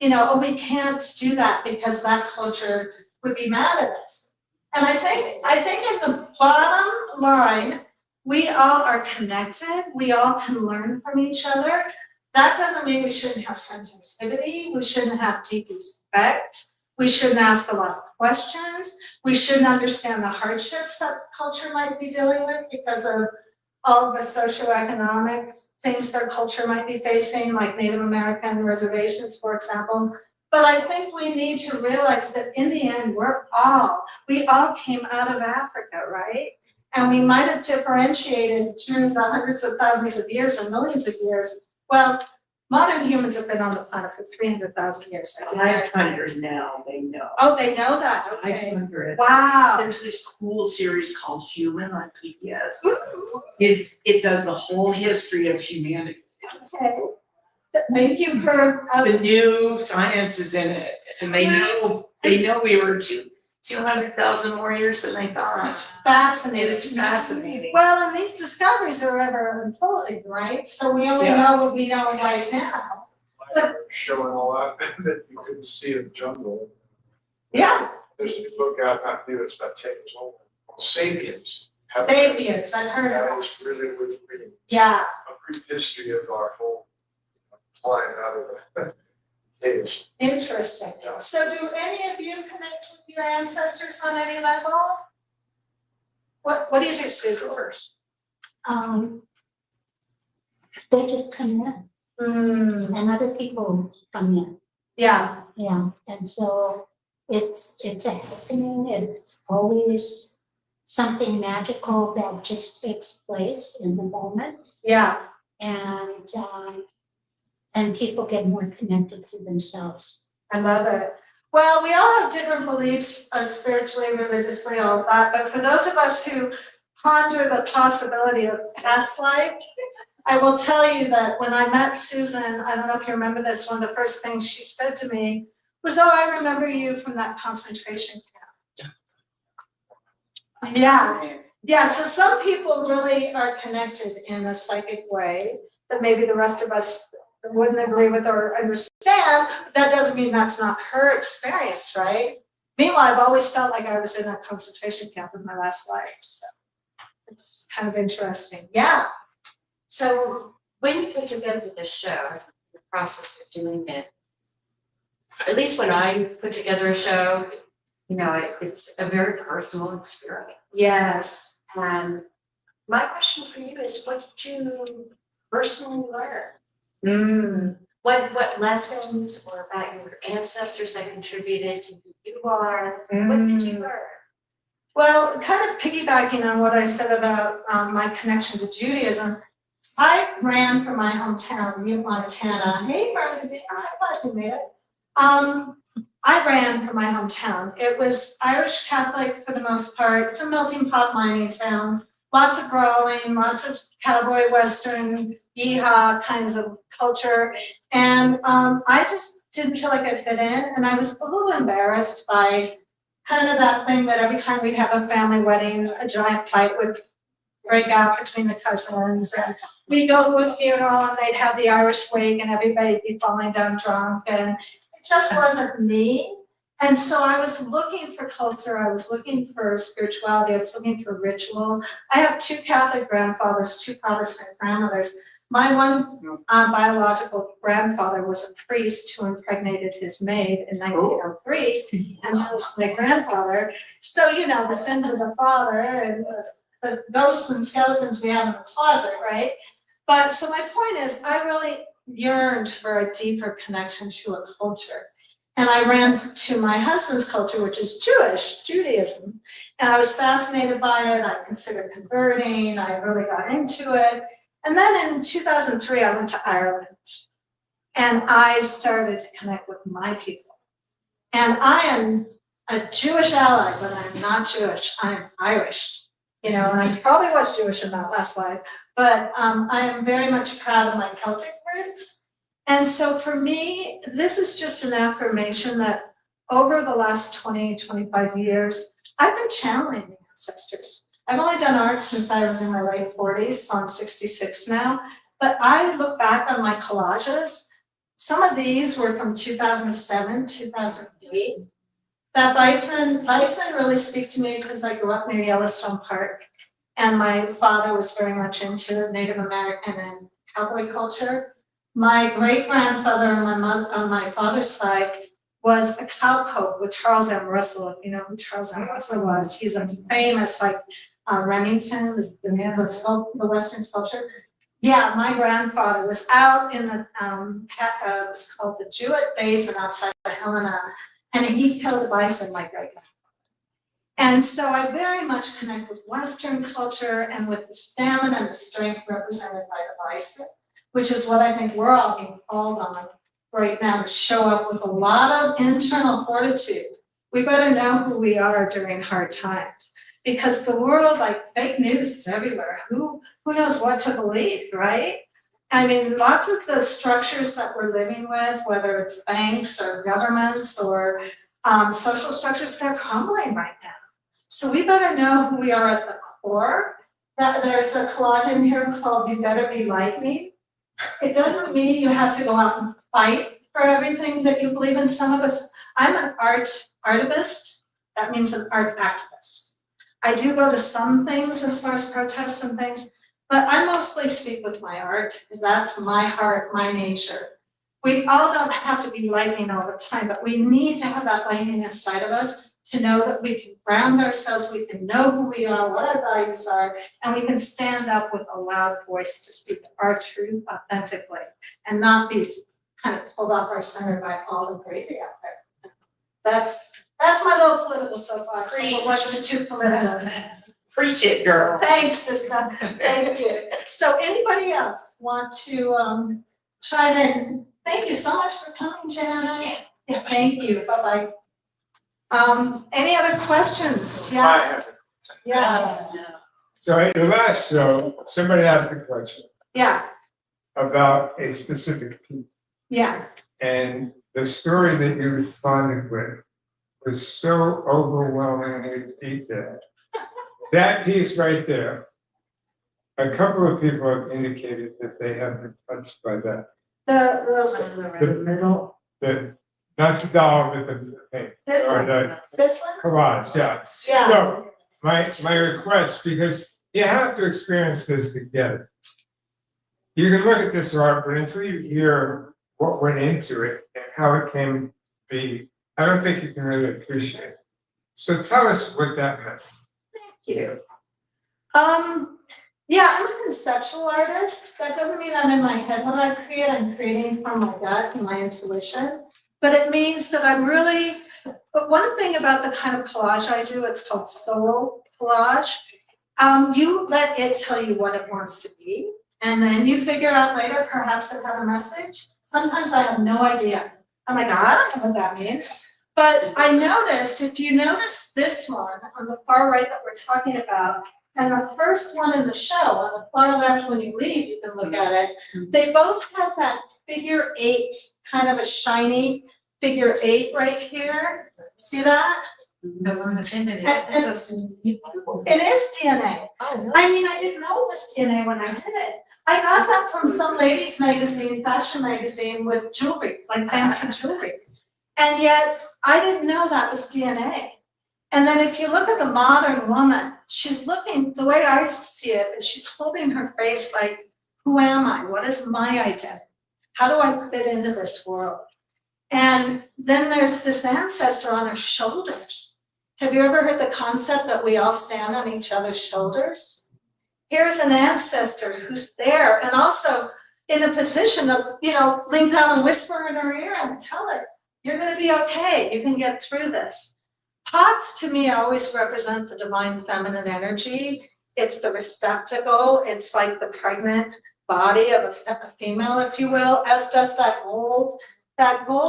Oh, we can't do that because that culture would be mad at us. And I think in the bottom line, we all are connected. We all can learn from each other. That doesn't mean we shouldn't have sensitivity. We shouldn't have deep respect. We shouldn't ask a lot of questions. We shouldn't understand the hardships that culture might be dealing with because of all the socioeconomic things their culture might be facing, like Native American reservations, for example. But I think we need to realize that in the end, we all came out of Africa, right? And we might have differentiated through the hundreds of thousands of years or millions of years. Well, modern humans have been on the planet for 300,000 years. 500 now, they know. Oh, they know that, okay. 500. Wow. There's this cool series called Human on PBS. It does the whole history of humanity. Okay. Thank you for, The new science is in it, and they know we were 200,000 more years than they thought. it's fascinating. It is fascinating. Well, and these discoveries are ever unfolding, right? So we only Yeah. know what we know right now. Showing a lot that you couldn't see in the jungle. Yeah, There's a book out, not new, it's about 10 years old, called Sapiens. sapiens, I've heard That of it. is really worth reading. Yeah, A brief history of our whole flying out of the caves. interesting. So do any of you connect with your ancestors on any level? What do you do, Susan? They just come in and other people come in, Yeah, yeah, and so it's a happening, it's always something magical that just takes place in the moment, yeah, and people get more connected to themselves. I love it. Well, we all have different beliefs, spiritually, religiously, all of that, but for those of us who ponder the possibility of past life, I will tell you that when I met Susan, I don't know if you remember this, one of the first things she said to me was, "Oh, I remember you from that concentration camp." Yeah, so some people really are connected in a psychic way that maybe the rest of us wouldn't agree with or understand, but that doesn't mean that's not her experience, right? Meanwhile, I've always felt like I was in a concentration camp in my last life, so it's kind of interesting. Yeah. So when you put together the show, the process of doing it, at least when I put together a show, it's a very personal experience. Yes. And my question for you is, what did you personally learn? What lessons or about your ancestors that contributed to who you are? What did you learn? Well, kind of piggybacking on what I said about my connection to Judaism, I ran from my hometown, Butte, Montana. Hey, Bernadette, I'm glad you made it. I ran from my hometown. It was Irish Catholic for the most part. It's a melting pot mining town. Lots of growing, lots of cowboy, western, yeehaw kinds of culture. And I just didn't feel like I fit in. And I was a little embarrassed by kind of that thing that every time we'd have a family wedding, a giant fight would break out between the cousins. And we'd go to a funeral and they'd have the Irish wake and everybody'd be falling down drunk. And it just wasn't me. And so I was looking for culture. I was looking for spirituality. I was looking for ritual. I have 2 Catholic grandfathers, 2 Protestant grandmothers. My one biological grandfather was a priest who impregnated his maid in 1903, and that was my grandfather. So, the sins of the father and the ghosts and skeletons we have in the closet, right? But so my point is, I really yearned for a deeper connection to a culture. And I ran to my husband's culture, which is Judaism. And I was fascinated by it. I considered converting. I really got into it. And then in 2003, I went to Ireland. And I started to connect with my people. And I am a Jewish ally, but I'm not Jewish. I'm Irish. you know, and I probably was Jewish in that last life, but I am very much proud of my Celtic roots. And so for me, this is just an affirmation that over the last 20, 25 years, I've been channeling the ancestors. I've only done art since I was in my late 40s, so I'm 66 now. But I look back on my collages. Some of these were from 2007, 2008. That bison really speak to me because I grew up near Yellowstone Park. And my father was very much into Native American and cowboy culture. My great grandfather on my father's side was a cowpoke with Charles M. Russell. If you know who Charles M. Russell was, he's a famous Remington, the man that sculpted the Western sculpture. Yeah, my grandfather was out in the it was called the Jewett Basin outside of Helena, and he killed a bison like right now. And so I very much connect with Western culture and with the stamina and the strength represented by the bison, which is what I think we're all being called on right now, to show up with a lot of internal fortitude. We better know who we are during hard times, because the world, like fake news is everywhere. Who knows what to believe, right? I mean, lots of the structures that we're living with, whether it's banks or governments or social structures, they're crumbling right now. So we better know who we are at the core. There's a collage in here called "You Better Be Like Me." It doesn't mean you have to go out and fight for everything that you believe in. Some of us, I'm an artivist. That means an art activist. I do go to some things as far as protests and things, but I mostly speak with my art because that's my heart, my nature. We all don't have to be lightning all the time, but we need to have that lightning inside of us to know that we can ground ourselves, we can know who we are, what our values are, and we can stand up with a loud voice to speak our truth authentically and not be kind of pulled off our center by all the crazy out there. That's my little political soapbox. It wasn't too political. Preach it, girl. Thanks, sister. Thank you. So anybody else want to chime in? Thank you so much for coming, Janet. Yeah, thank you. Bye-bye. Any other questions? I Yeah, have it. yeah, So at the last show, somebody asked a question yeah, about a specific piece, yeah. and the story that you responded with was so overwhelmingly detailed. That piece right there, a couple of people have indicated that they have been touched by that. The middle. Not the doll, but the paint, This or one, the this one? collage, yeah. Yeah. So, my request, because you have to experience this to get it. You can look at this art, but until you hear what went into it and how it came to be, I don't think you can really appreciate it. So tell us what that meant. Thank you. Yeah, I'm a conceptual artist. That doesn't mean I'm in my head when I create. I'm creating from my gut and my intuition. But it means that I'm really, but one thing about the kind of collage I do, it's called solo collage. You let it tell you what it wants to be, and then you figure out later, perhaps it had a message. Sometimes I have no idea. I'm like, I don't know what that means. But I noticed, if you notice this one on the far right that we're talking about, and the first one in the show, on the far left when you leave, you can look at it, they both have that figure 8, kind of a shiny figure 8 right here. See that? It is DNA. I mean, I didn't know it was DNA when I did it. I got that from some ladies magazine, fashion magazine with jewelry, like fancy jewelry. And yet I didn't know that was DNA. And then if you look at the modern woman, she's looking, the way I see it, is she's holding her face like, who am I? What is my identity? How do I fit into this world? And then there's this ancestor on her shoulders. Have you ever heard the concept that we all stand on each other's shoulders? Here's an ancestor who's there and also in a position of, lean down and whisper in her ear and tell her, you're going to be okay. You can get through this. Pots to me always represent the divine feminine energy. It's the receptacle. It's like the pregnant body of a female, if you will, as does that gold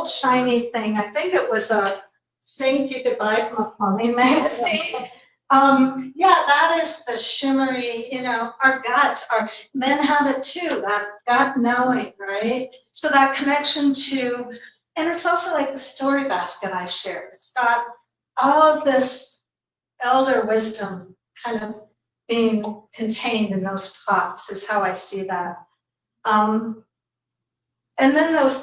shiny thing. I think it was a sink you could buy from a plumbing magazine. Yeah, that is the shimmery, our gut, our men have it too, that gut knowing, right? So that connection to, and it's also like the story basket I shared. It's got all of this elder wisdom kind of being contained in those pots is how I see that. And then those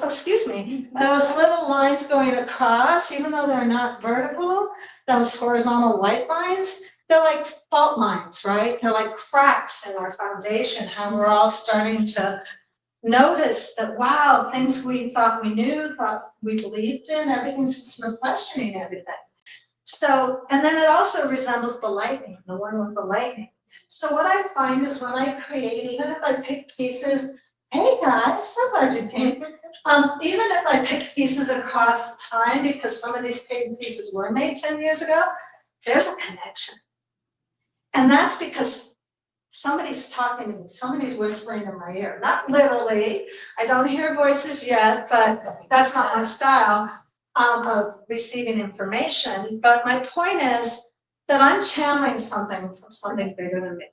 little lines going across, even though they're not vertical, those horizontal white lines, they're like fault lines, right? They're like cracks in our foundation, how we're all starting to notice that, wow, things we thought we knew, thought we believed in, we're questioning everything. So, and then it also resembles the lightning, the one with the lightning. So what I find is when I create, even if I pick pieces, hey guys, so glad you came. Even if I pick pieces across time, because some of these pieces were made 10 years ago, there's a connection. And that's because somebody's talking to me, somebody's whispering in my ear. Not literally, I don't hear voices yet, but that's not my style of receiving information. But my point is that I'm channeling something from something bigger than me.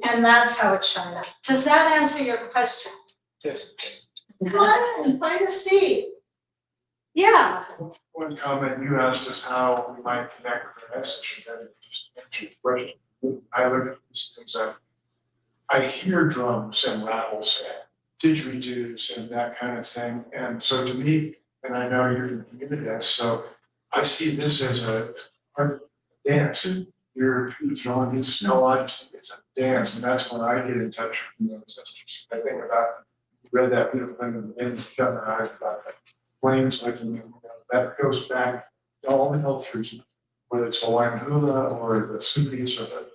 And that's how it's showing up. Does that answer your question? Yes. Come on and find a seat. Yeah. One comment, you asked us how we might connect with our message, and then it just answered the question. I look at these things, I hear drums and rattles and didgeridoos and that kind of thing. And so to me, and I know you're from the community, so I see this as a dance. You're throwing these collage, it's a dance, and that's when I get in touch with the ancestors. I think about, read that beautiful thing in shut my eyes about that. Flames like that goes back to all the cultures, whether it's Hawaiian hula or the Sufis or the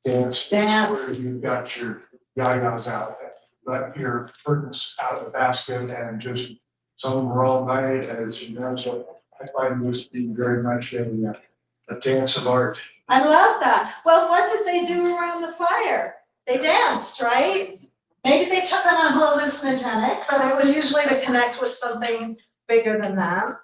dance. Where you've got your yayas out, let your curtains out of the basket and just some of them are all night, as you know, so I find this being very much a dance of art. I love that. Well, what did they do around the fire? They danced, right? Maybe they took it on hallucinogenic, but it was usually to connect with something bigger than them.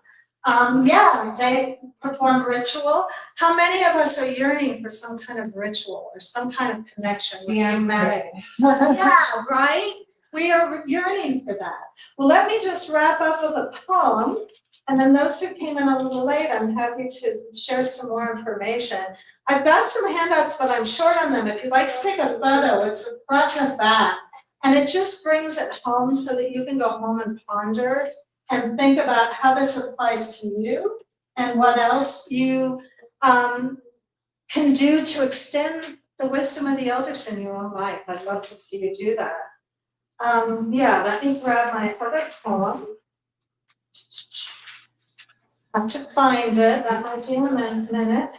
Yeah, they performed ritual. How many of us are yearning for some kind of ritual or some kind of connection with humanity? Yeah, right? We are yearning for that. Well, let me just wrap up with a poem. And then those who came in a little late, I'm happy to share some more information. I've got some handouts, but I'm short on them. If you'd like to take a photo, it's a front and back. And it just brings it home so that you can go home and ponder and think about how this applies to you and what else you can do to extend the wisdom of the elders in your own life. I'd love to see you do that. Yeah, let me grab my other poem. I have to find it. That might be in a minute.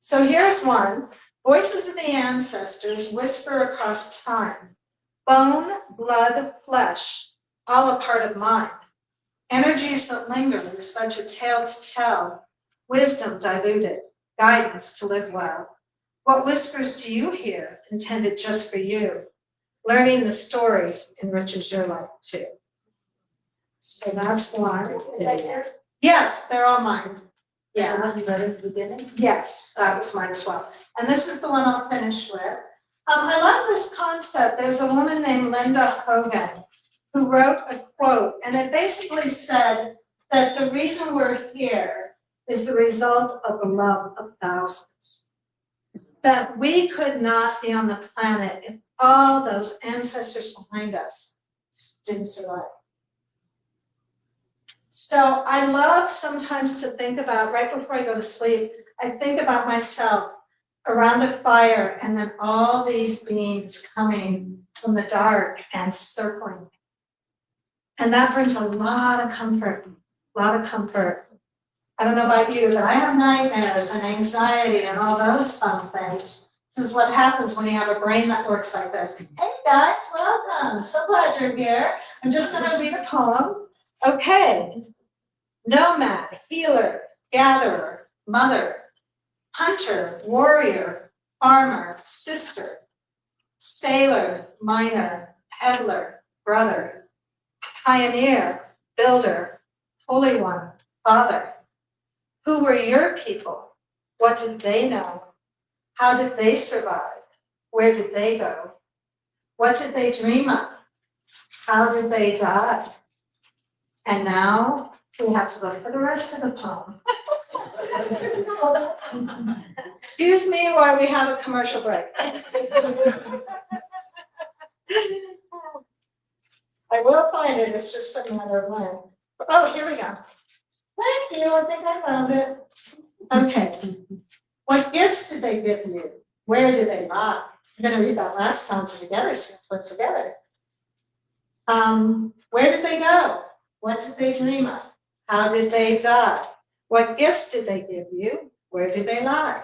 So here's one. Voices of the ancestors whisper across time. Bone, blood, flesh, all a part of mind. Energies that linger with such a tale to tell. Wisdom diluted, guidance to live well. What whispers do you hear, intended just for you? Learning the stories enriches your life too. So that's one. Is that yours? Yes, they're all mine. Yeah. The one you wrote at the beginning? Yes, that was mine as well. And this is the one I'll finish with. I love this concept. There's a woman named Linda Hogan who wrote a quote, and it basically said that the reason we're here is the result of the love of thousands. That we could not be on the planet if all those ancestors behind us didn't survive. So I love sometimes to think about, right before I go to sleep, I think about myself around a fire and then all these beings coming from the dark and circling. And that brings a lot of comfort, a lot of comfort. I don't know about you, but I have nightmares and anxiety and all those fun things. This is what happens when you have a brain that works like this. Hey guys, welcome. So glad you're here. I'm just going to read a poem. Okay. Nomad, healer, gatherer, mother, hunter, warrior, farmer, sister, sailor, miner, peddler, brother, pioneer, builder, holy one, father. Who were your people? What did they know? How did they survive? Where did they go? What did they dream of? How did they die? And now we have to look for the rest of the poem. Excuse me while we have a commercial break. I will find it, it's just a matter of when. Oh, here we go. Thank you, I think I found it. Okay. What gifts did they give you? Where did they lie? I'm gonna read that last stanza together, so it's put together. Where did they go? What did they dream of? How did they die? What gifts did they give you? Where did they lie?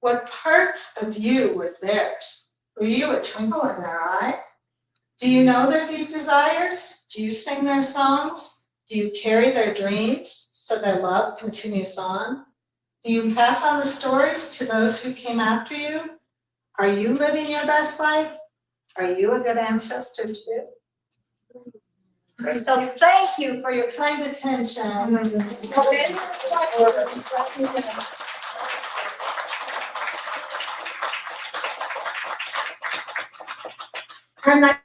What parts of you were theirs? Were you a twinkle in their eye? Do you know their deep desires? Do you sing their songs? Do you carry their dreams so their love continues on? Do you pass on the stories to those who came after you? Are you living your best life? Are you a good ancestor too? So thank you for your kind attention. Our next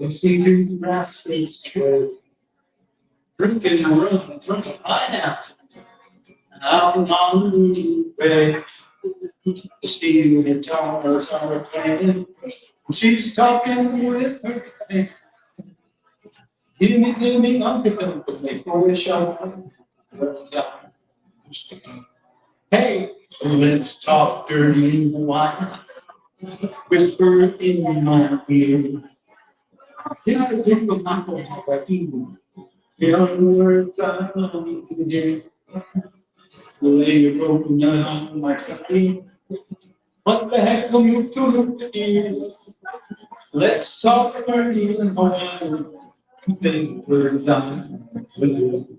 You see the grass is good. Drinking the room, drinking pineapple. Out on the way. The steel guitars are playing. She's talking with her friend. Give me, I'm going to make a wish on. Hey, let's talk dirty wine. Whisper in my ear. Did I think of my own? Young words I hear. Lay your broken down my body. What the heck are you doing? Let's talk dirty wine. Think we're done with you.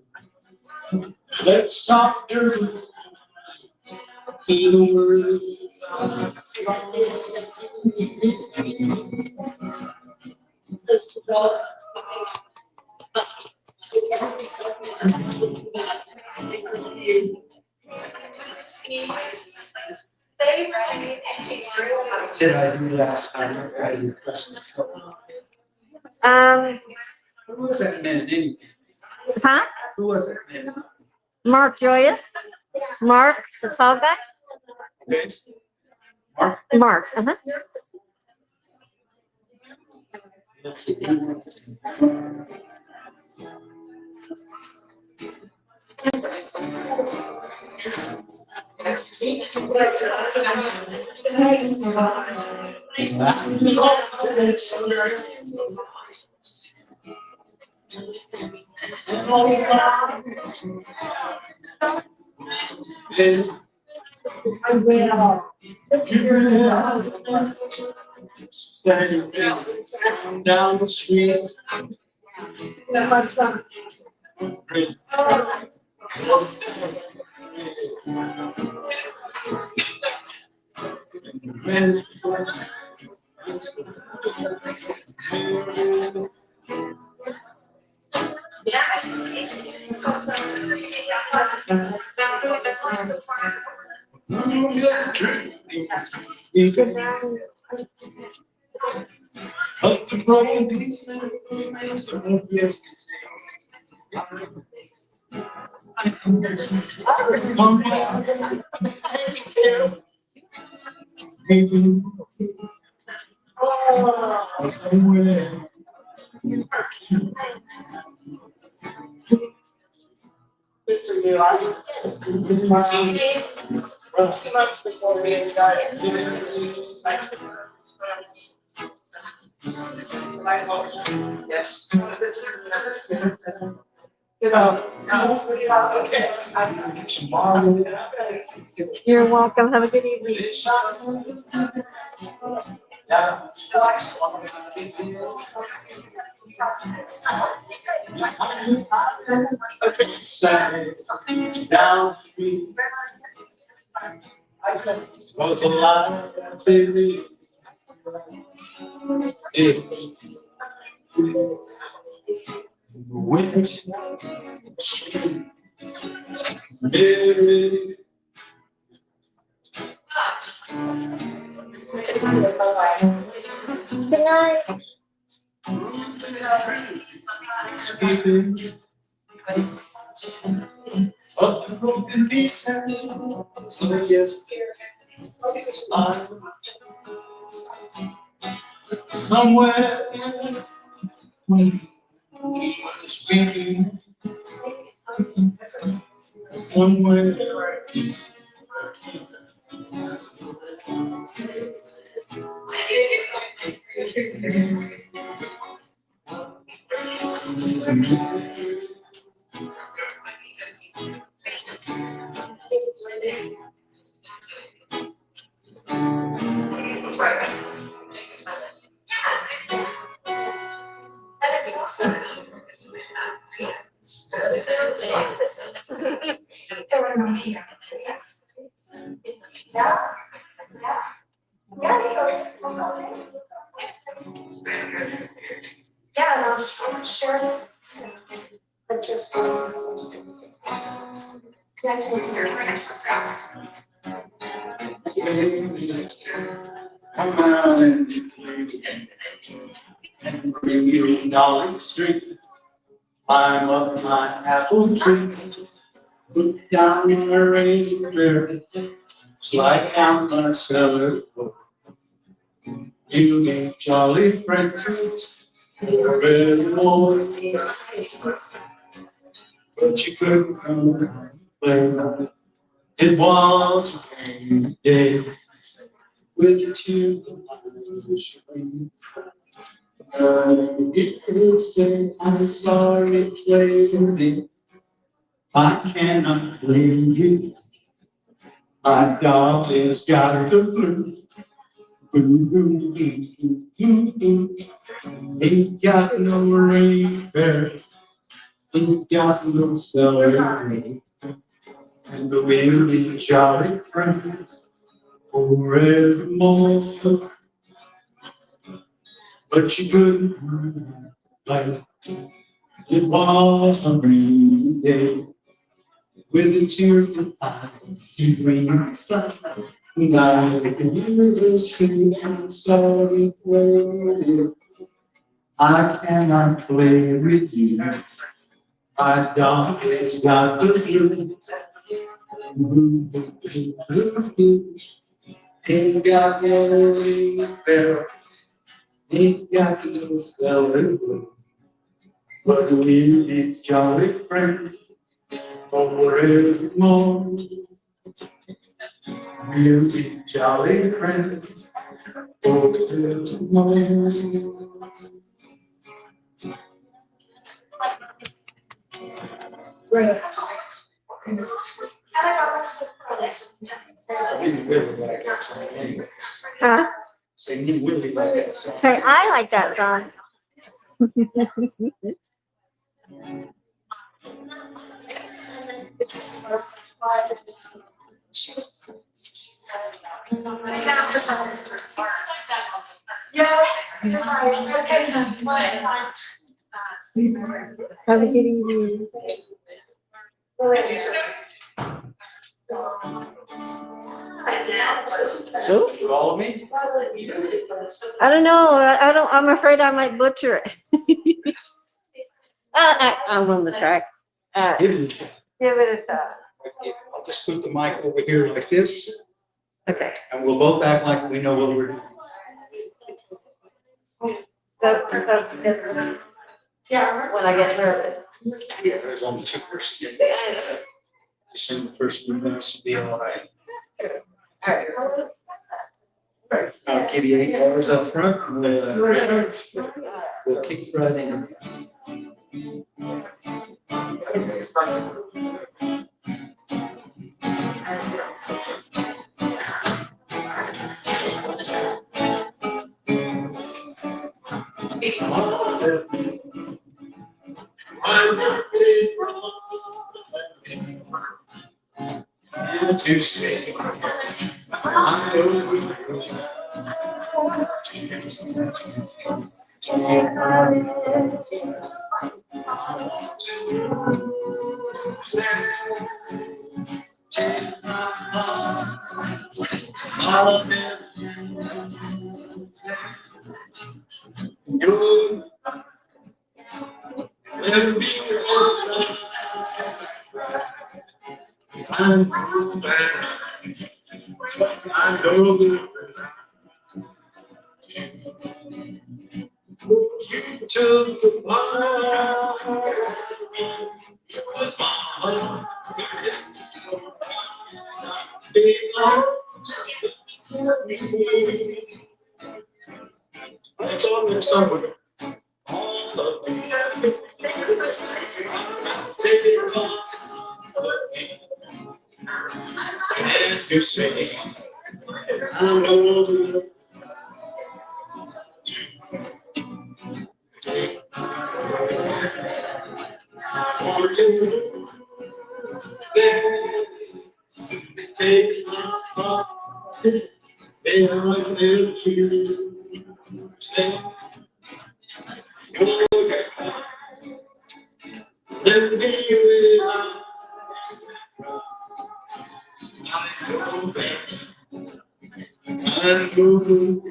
Let's talk dirty. See the words. Did I do last time? I had your question. Who was that man? Anyway? Huh? Who was that man? Mark Joyous? Mark, the tall guy? Okay. Mark? Mark, uh-huh. Standing down the street. Yes. You're welcome. Have a good evening. Down the street. Was a lot of baby. Which baby. Good night. Speaking of the broken pieces, so yes, somewhere when speaking, somewhere. Yeah, I'll share. But just. Connect with your parents. Come on and and bring you knowledge street. Climb up my apple tree, put down a rainbow, slide down my cellar door. You ain't jolly friends forevermore, but you couldn't come play. It was a rainy day with a tear on my screen. It could say I'm sorry, plainly. I cannot blame you. My dog has got the blues. Ain't got no rainbow, ain't got no celery, and we'll be jolly friends forevermore. But you couldn't like it was a rainy day with a tearful eye. She brings sun. Now you see I'm sorry, plainly. I cannot play with you. My dog has got the blues. Ain't got no rainbow, ain't got no celery, but we'll be jolly friends forevermore. We'll be jolly friends forevermore. Huh? So you really like that song. Hey, I like that song. I was getting you. So? You all of me? I don't know. I don't. I'm afraid I might butcher it. I'm on the track. Give it a shot. Give it a shot. I'll just put the mic over here like this, Okay. and we'll both act like we know what we're doing. That's different. When I get nervous. Yeah, there's only two persons. Assume the first one wants to be all right. All right. I'll give you $8 up front, and we'll kick right in. To say, I I know that you took the part. It was my heart. It's on there somewhere. All of the as you say, I know that for to take my heart, and I live to stay. Let me without. I know that I know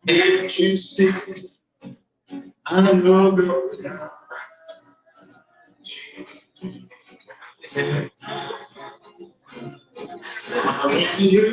Can't you see? I know the I'm going you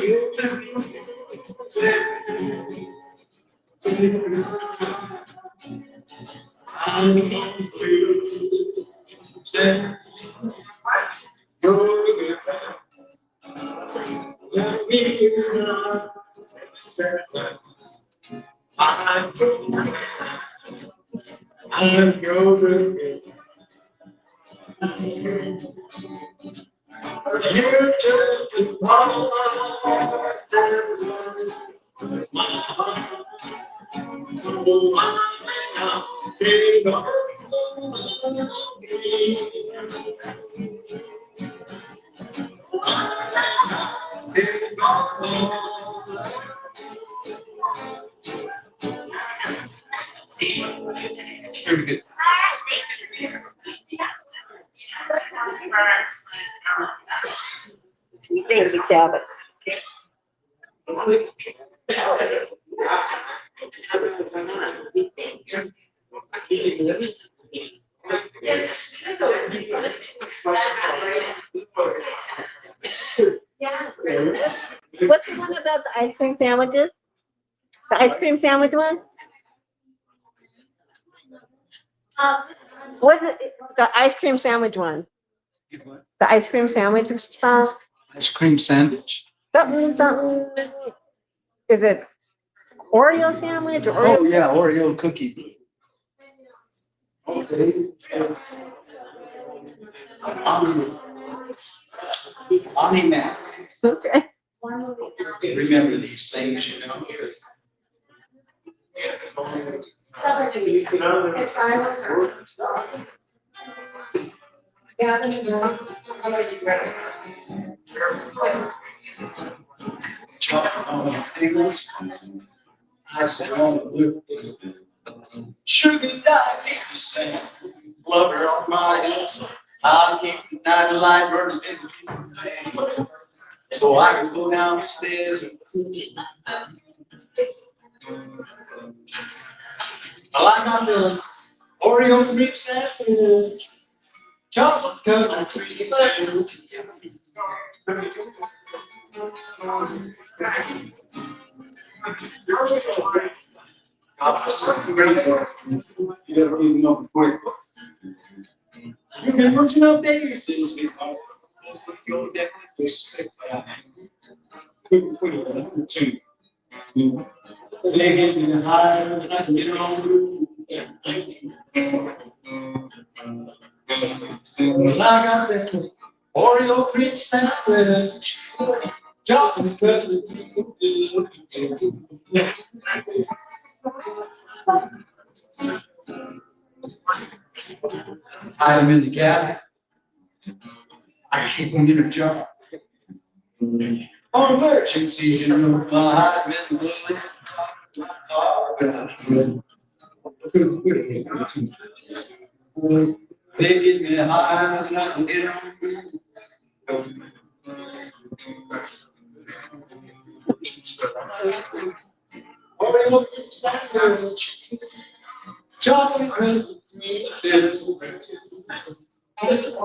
just one Thank you, Calvin. Yes. What's the one about the ice cream sandwiches? The ice cream sandwich one? What's it, the ice cream sandwich one? The ice cream sandwich, ice cream sandwich. something, is it Oreo sandwich or Oh, Oreo? yeah, Oreo cookie. Okay. Mommy Mac. Okay. Remember these things, you know. It's Iowa. Chocolate on the fingers. Ice on the blue. Sugar diabetes, lover on my hips. I'll keep the night light burning. So I can go downstairs and I like my Oreo cream sandwich. Chocolate covered cream. You never even know before. You remember, you know, days it was before. You'll definitely stick by. Couldn't put it on two. They get me higher than I can get on. Well, I got that Oreo cream sandwich. Chocolate covered cream. I'm in the gap. I keep them in a jar. On emergencies, you know, I'm in the they get me high, and I can get on. Oreo cream sandwich. Chocolate cream. Thank you.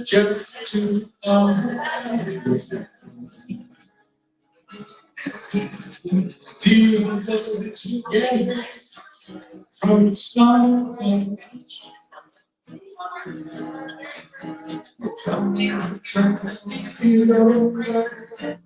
Just to together from the start. Trying to speak it over.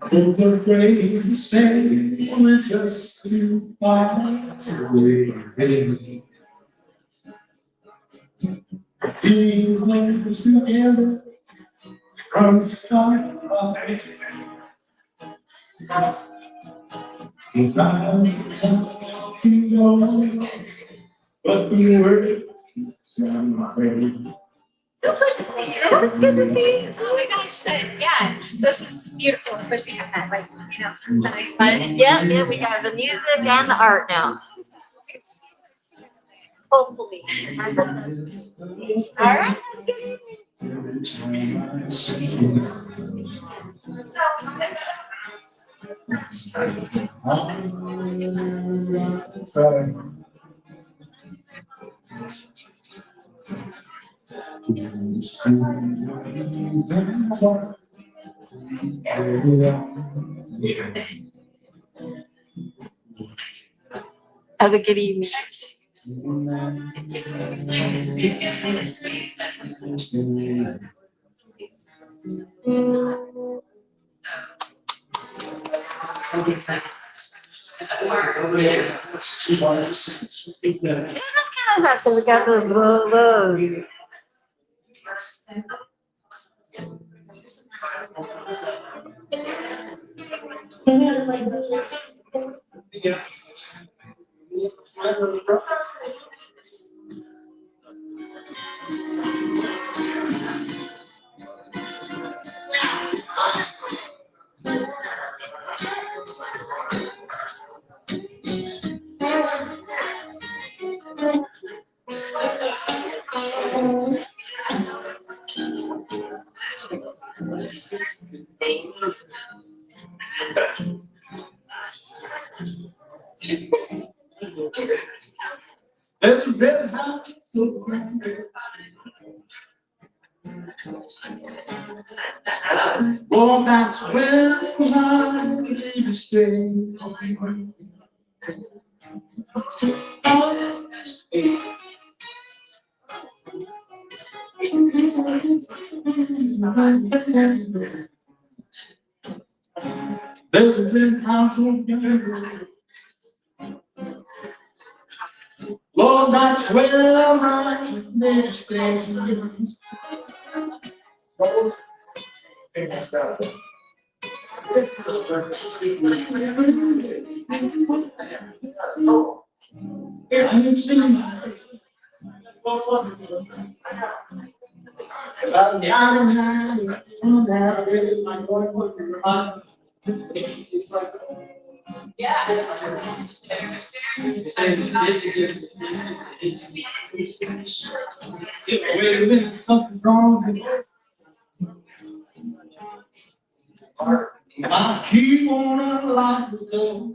It's afraid to say we're just too far away. Feelings together from the start of it. Without talking on, but the word sound afraid. So good to see you. So good to see you. Oh my gosh, yeah, this is beautiful, especially having that, like, you know, stunning fun. Yeah, we have the music and the art now. Hopefully. All right, let's get in. Have a good evening. I have to look at those lows. There's a red house so grand. Oh, that's where I need to stay. There's a big house on Lord, that's where my next is. I ain't seen my wait a minute, something's wrong. I keep on unlocking the door.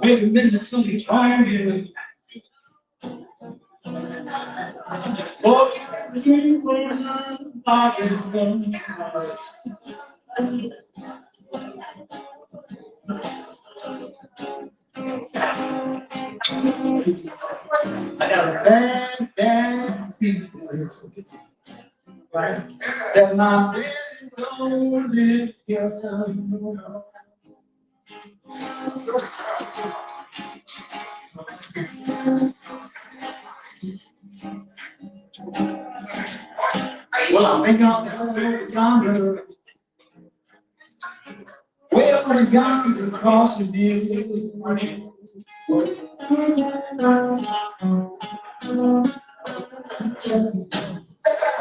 Wait a minute, something's trying to. Oh, keep on unlocking the door. I got a bad feeling that my baby don't live here. Well, I think I'm yonder. Well, we're yonder across the field.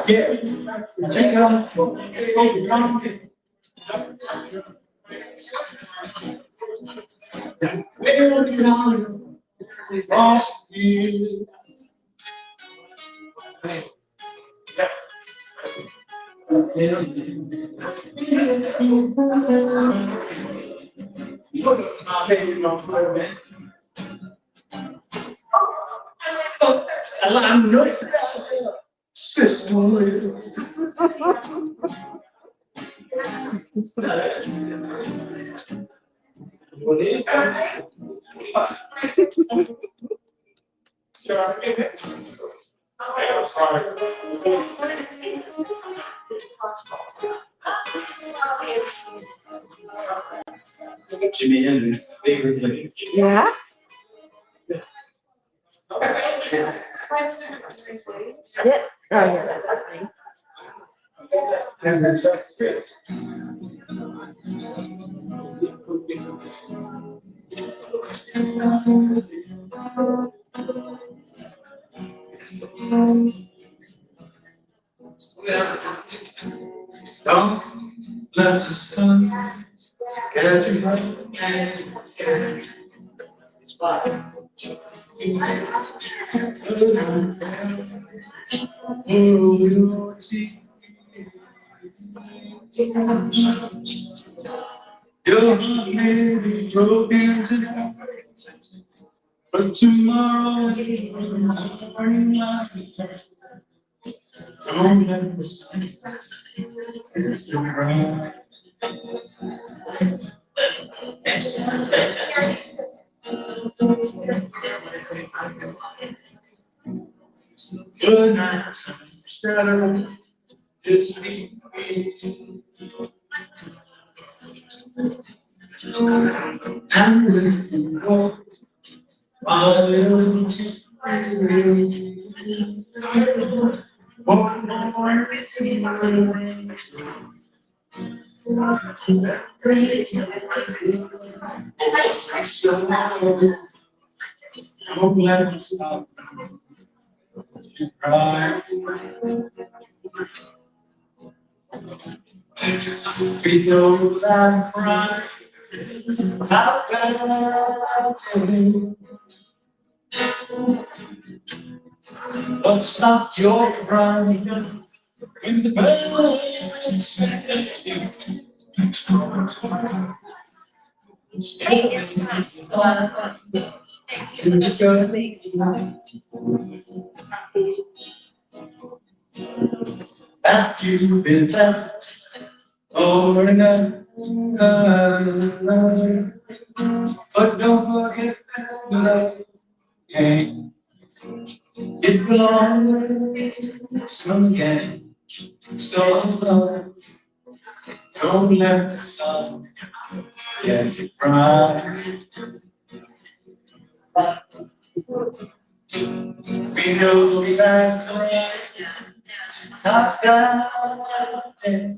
Yeah, I think I'm yonder. Well, we're yonder across the field. My baby, my friend. I'm no sister. Jimmy Andrews, favorite. Yeah. Yes. Oh, yeah. Don't let the sun get you right. Your heart may be broken tonight, but tomorrow morning light. Don't let the sun get you right. Good night, shadow. It's me. I'm letting go. I will just one more. I'm glad you stopped to cry. We know that cry. How can I tell you? But stop your crying when the bell says you. After you've been left over and over, but don't forget that love can't get belong. Come again, so love. Don't let the sun get you cry. We know that God's got it.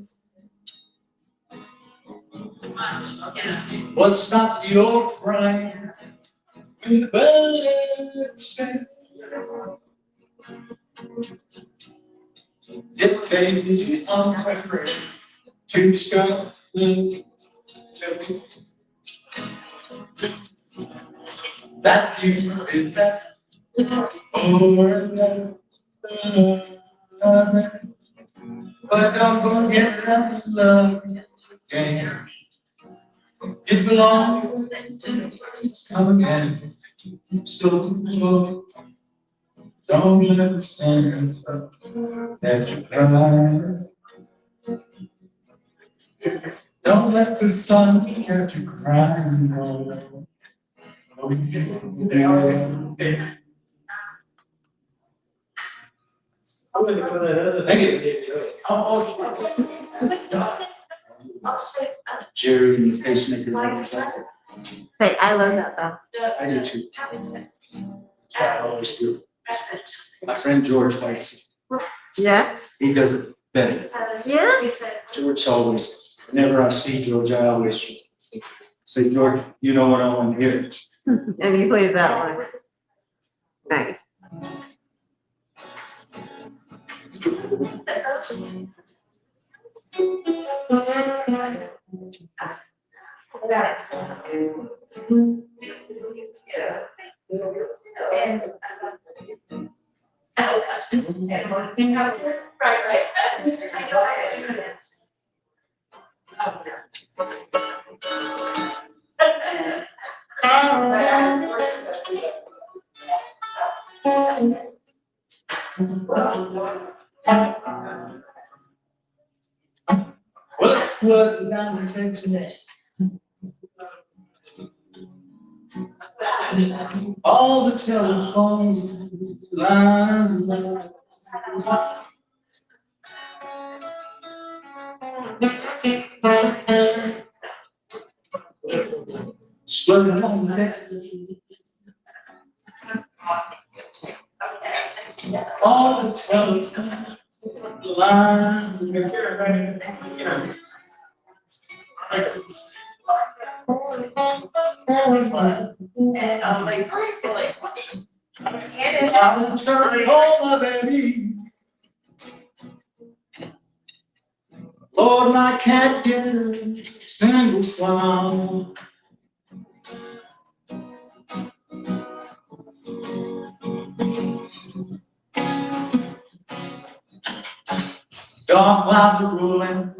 What's not your pride when the birds sing? It faded on my brain to sky. That you did that over and over. But don't forget that love can't get belong. Come again, so don't let the sun that you cry. Don't let the sun catch you crying. No. Thank you. Jerry and the pacemaker. Hey, I love that though. I do too. I always do. My friend George likes it. Yeah? He does it better. Yeah? George always, whenever I see George, I always say, George, you know what I want to hear. And you played that one. Nice. What down Texas? All the telephones lines. Slow down Texas. All the telephone lines. And I'm like, gratefully. I'm turning home, my baby. Lord, I can't get a single sound. Dark clouds are rolling.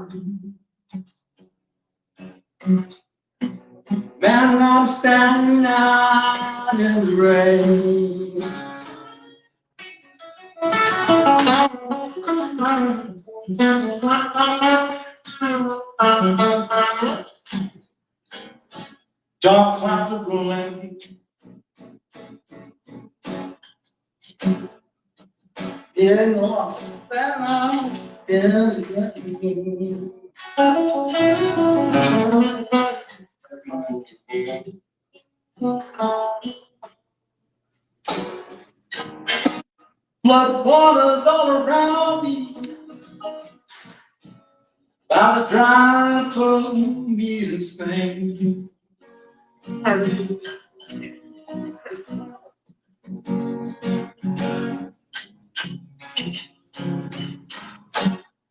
Man, I'm standing out in the rain. Dark clouds are rolling. Yeah, no, I'm standing out in the rain. Flood waters all around me. About to dry close me to sing.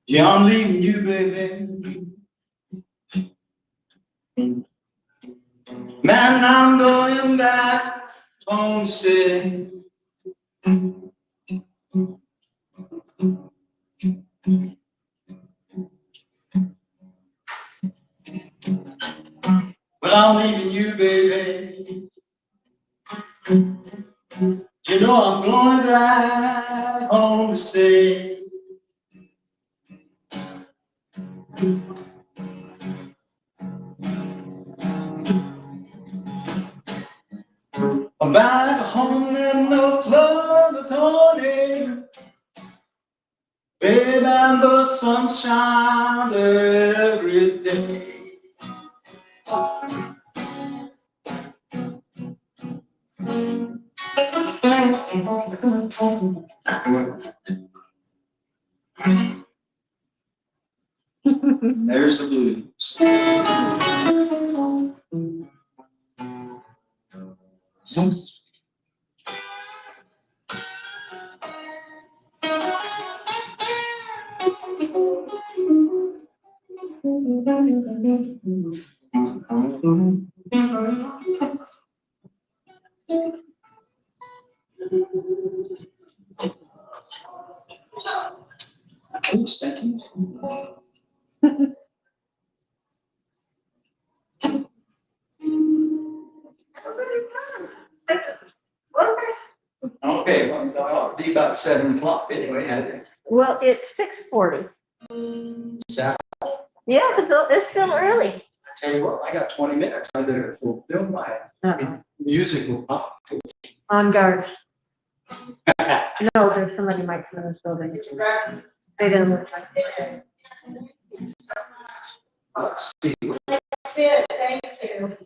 Yeah, I'm leaving you, baby. Man, I'm going back home to stay. Well, I'm leaving you, baby. You know I'm going back home to stay. the dawning, babe, and the sun shines every day. There's the blues. Okay, well, it'll be about 7 o'clock anyway. Well, it's 6:40. Saturday. Yeah, it's still early. I tell you what, I got 20 minutes. I better fulfill my musical. On guard. No, there's somebody might come in this building. They didn't look like it. Let's see. That's it, thank you.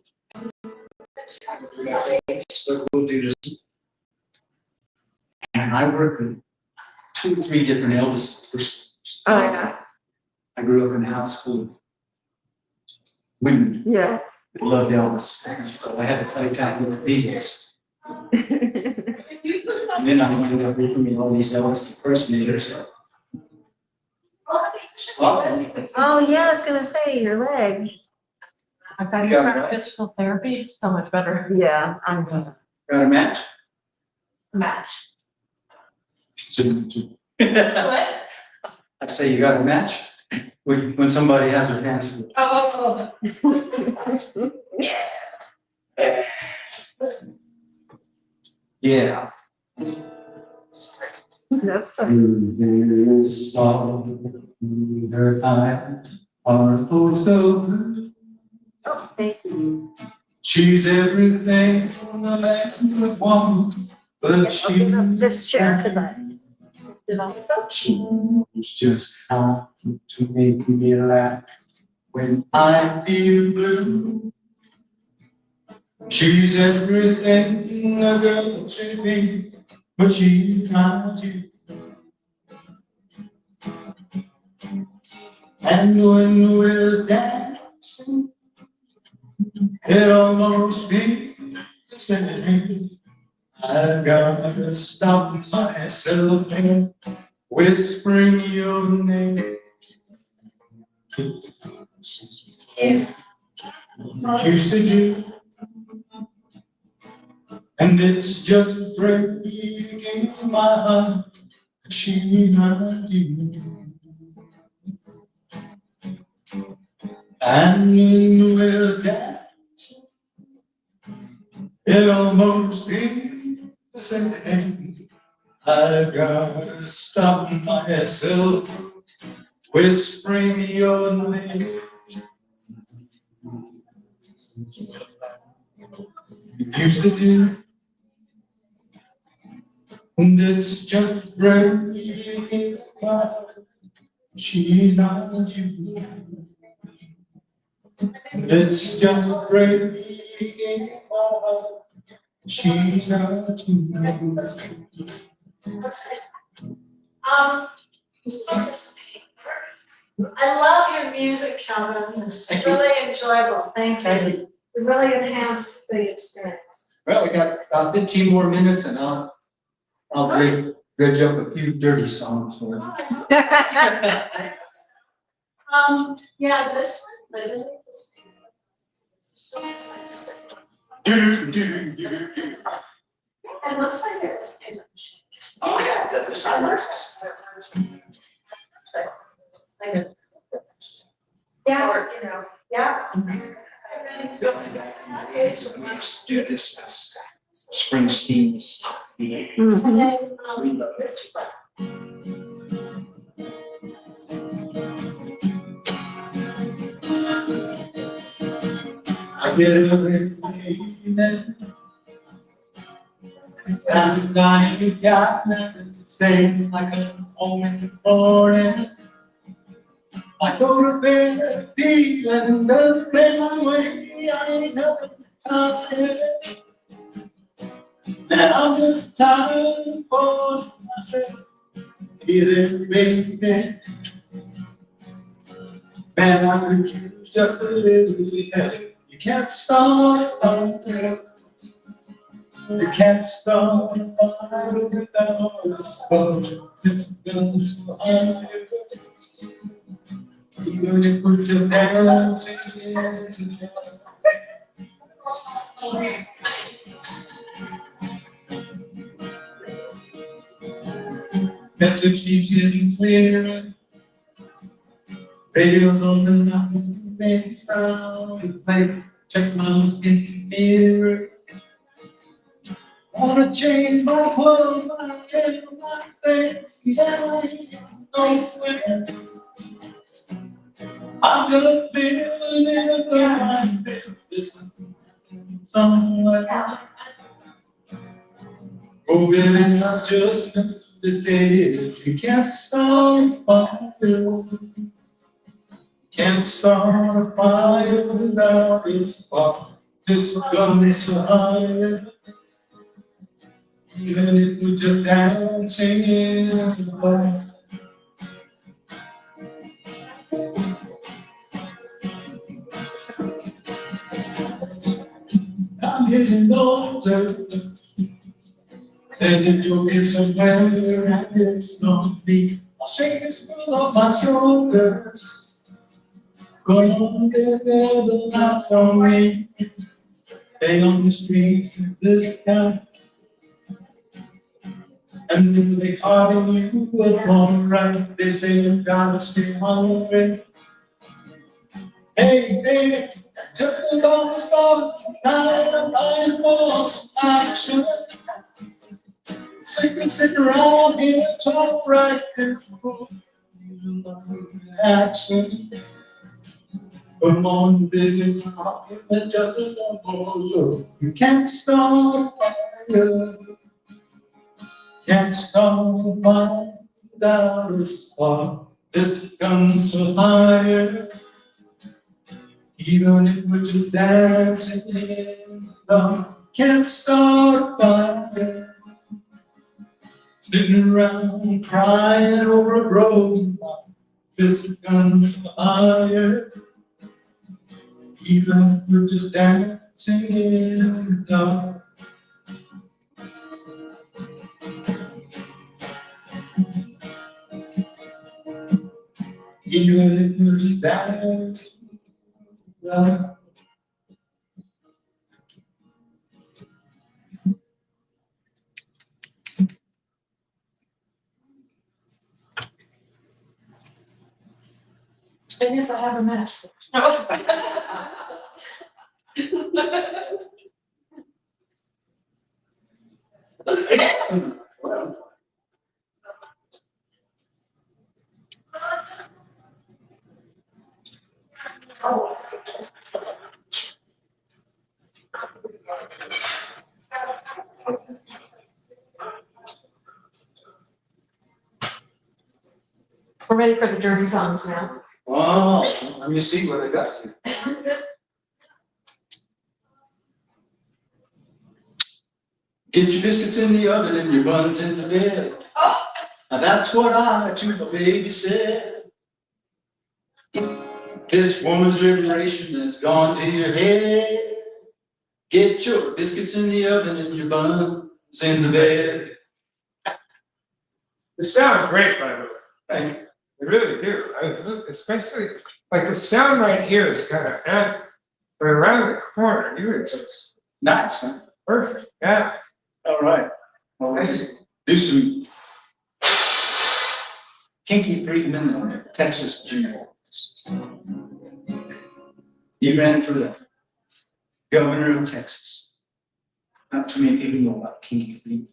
So we'll do this. And I work with 2 or 3 different eldest persons. Oh, yeah. I grew up in a house full of women Yeah. that loved Elvis. So I had to play time with the Beatles. And then I ended up working with all these Elvis impersonators. Oh, yeah, I was gonna say, your leg. I thought you Yeah, were trying right. physical therapy, it's so much better. Yeah, I'm gonna. Got a match? Match. I What? say you got a match when somebody has their pants. Oh. Yeah. That's Her eyes are full so. Oh, thank you. She's everything a man would want, but I'll give up this chair to that. She's just how to make me laugh when I feel blue. She's everything a girl should be, but she's not you. And when we're dancing, it almost feels the same. I've got to stop myself and whispering your name. Used to do, and it's just breaking my heart. She's not you. And when we're dancing, it almost feels the same. I've got to stop myself whispering your name. Used to do, and it's just breaking my heart. She's not you. It's just breaking my heart. She's not you. I love your music, Calvin. It's Thank you. really enjoyable. Thank Thank you. It really enhanced the experience. Well, we got about 15 more minutes and I'll dredge up a few dirty songs for you. Yeah, this one, literally, this one. It looks like there's. Oh, yeah, that was Yeah, you know, yeah. do this as Springsteen's. And then, this is like. I get everything I'm dying, you got nothing to say, like I'm home in the morning. I go to bed feeling the same way, I ain't nothing tired. And I'm just tired for myself, feeling baby. Man, I could use just a little help. You can't start a fire. You can't start a fire without a spark. It's goes fire. Even if we're just dancing. Message keeps getting clearer. Radio's on the line, baby, round, baby, check my mirror. Wanna change my clothes, my hair, my face, yeah, I ain't nowhere. I'm just feeling it like this somewhere. Oh, baby, I just miss the days you can't stop my bills. Can't start a fire without a spark. This gun's fire. Even if we're just dancing in the dark. I'm getting older. There's a joke in somewhere and it's not me. I'll shake this fool off my shoulders. Gonna get there, the lights on me. Stay on the streets of this town. And when they call you, will come right. They say you gotta stay hungry. Hey, hey, took a long start. Now I'm for some action. Sitting around here, talk right and forth. Action. Come on, baby, now, it doesn't go. You can't stop a fire. Can't stop a fire without a spark. This gun's for hire. Even if we're just dancing in the dark. Can't start a fire. Sitting around crying over a broken heart. This gun's for hire. Even if we're just dancing in the dark. Even if we're just dancing in the dark. And yes, I have a match. We're ready for the dirty songs now. Oh, let me see what I got here. Get your biscuits in the oven and your buns in the bed. Oh. Now that's what I to the baby said. This woman's liberation has gone to your head. Get your biscuits in the oven and your buns in the bed. It sounds great, by the way. Thank you. They really do. Especially, like the sound right here is kind of, but around the corner, you were just Nice, huh? perfect. Yeah. All right. Well, let's just do some kinky treatment on Texas General. He ran for the governor of Texas. Not too many people know about kinky treatment.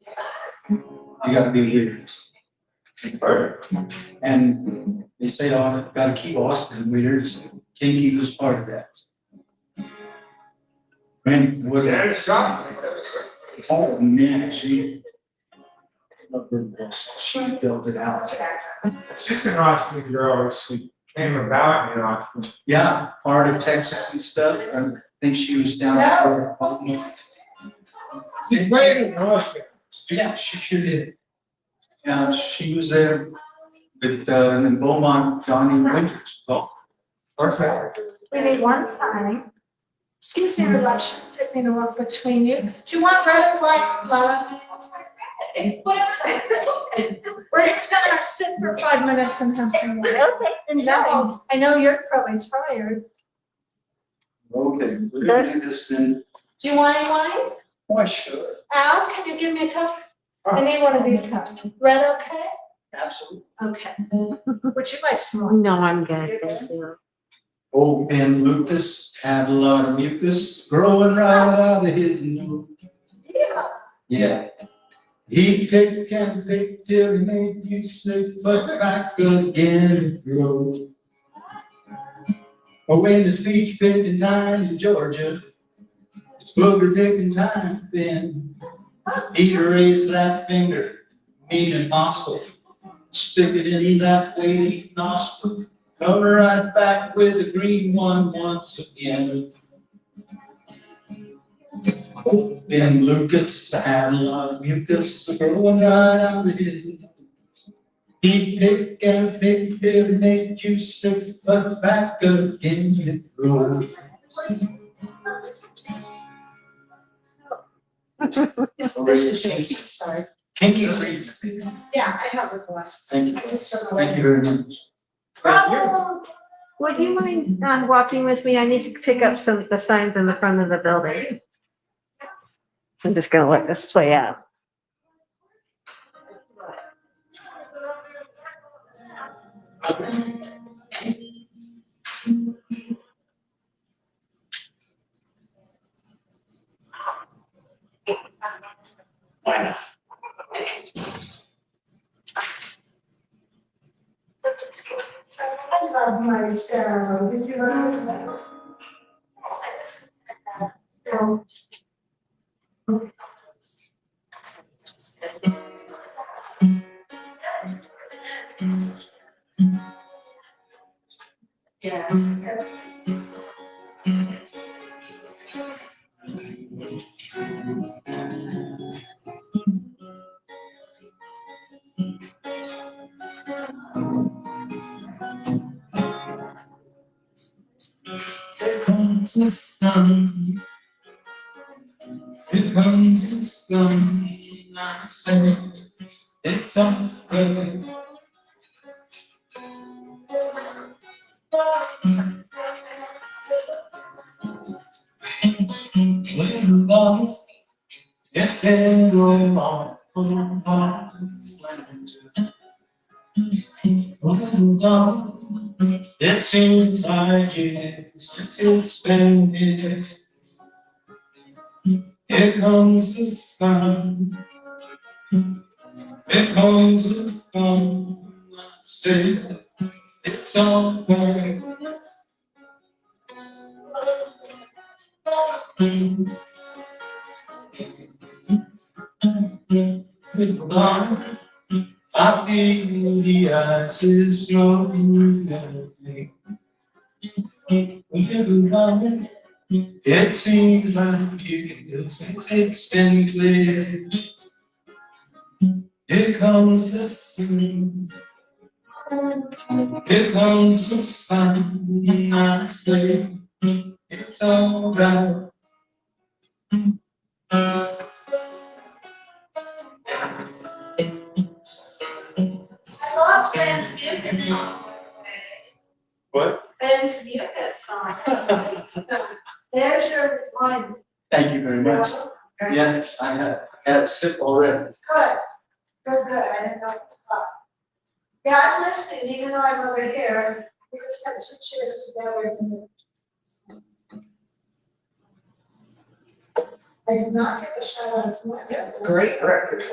You gotta be here. And they say, oh, gotta keep Austin weird. Kinky was part of that. Man, was Yeah, that? it's shocking. Oh, man, actually, of her voice. She built it out. She's an awesome girl. She came about, you know. Yeah, part of Texas and stuff. I think she was down there. She played in Austin. Yeah, she sure did. Yeah, she was there with, in Beaumont, Johnny Winters. Oh, perfect. We need one time. Excuse the interruption, didn't mean to walk between you. Do you want red or white, Lila? We're just gonna sit for 5 minutes and have some. Okay, then No, I know you're probably tired. Okay, we're gonna do this then. Do you want any wine? Why, sure. Al, can you give me a cup? I need one of these cups. Red, okay? Absolutely. Okay. Would you like some more? No, I'm good, thank you. Old Ben Lucas had a lot of mucus growing right out of his nose. Yeah. Yeah. He picked and picked till he made you sick, but back again it grows. Oh, when it's peach picking time in Georgia, it's booger picking time then. He'd raise that finger, mean and hostile, stick it in that waiting nostril, come right back with a green one once again. Ben Lucas had a lot of mucus growing right out of his nose. He picked and picked till he made you sick, but back again it grows. This is yours, I'm sorry. Kinky freaks. Yeah, I have the glasses. Thank you. I just don't know Thank what. you very much. Oh, Would you mind walking with me? I need to pick up some of the signs in the front of the building. I'm just gonna let this play out. Why not? I love my style. Did you learn that? No. Here comes the sun. Here comes the sun. I say it's on the little lost. It's been a long, long time. Little lost. It seems like years since it's been here. Here comes the sun. Here comes the sun. I say it's all right. I feel the ice is slowly melting. It seems like years since it's been clear. Here comes the sun. Here comes the sun. And I say it's all right. I love Ben's mucus song. What? Ben's mucus song. There's your wine. Thank you very much. Yes, I had a sip already. Good. Good, good. I didn't know it was up. Yeah, I'm listening, even though I'm over here. We just have to cheers together. I did not give a shout out to my. Great record.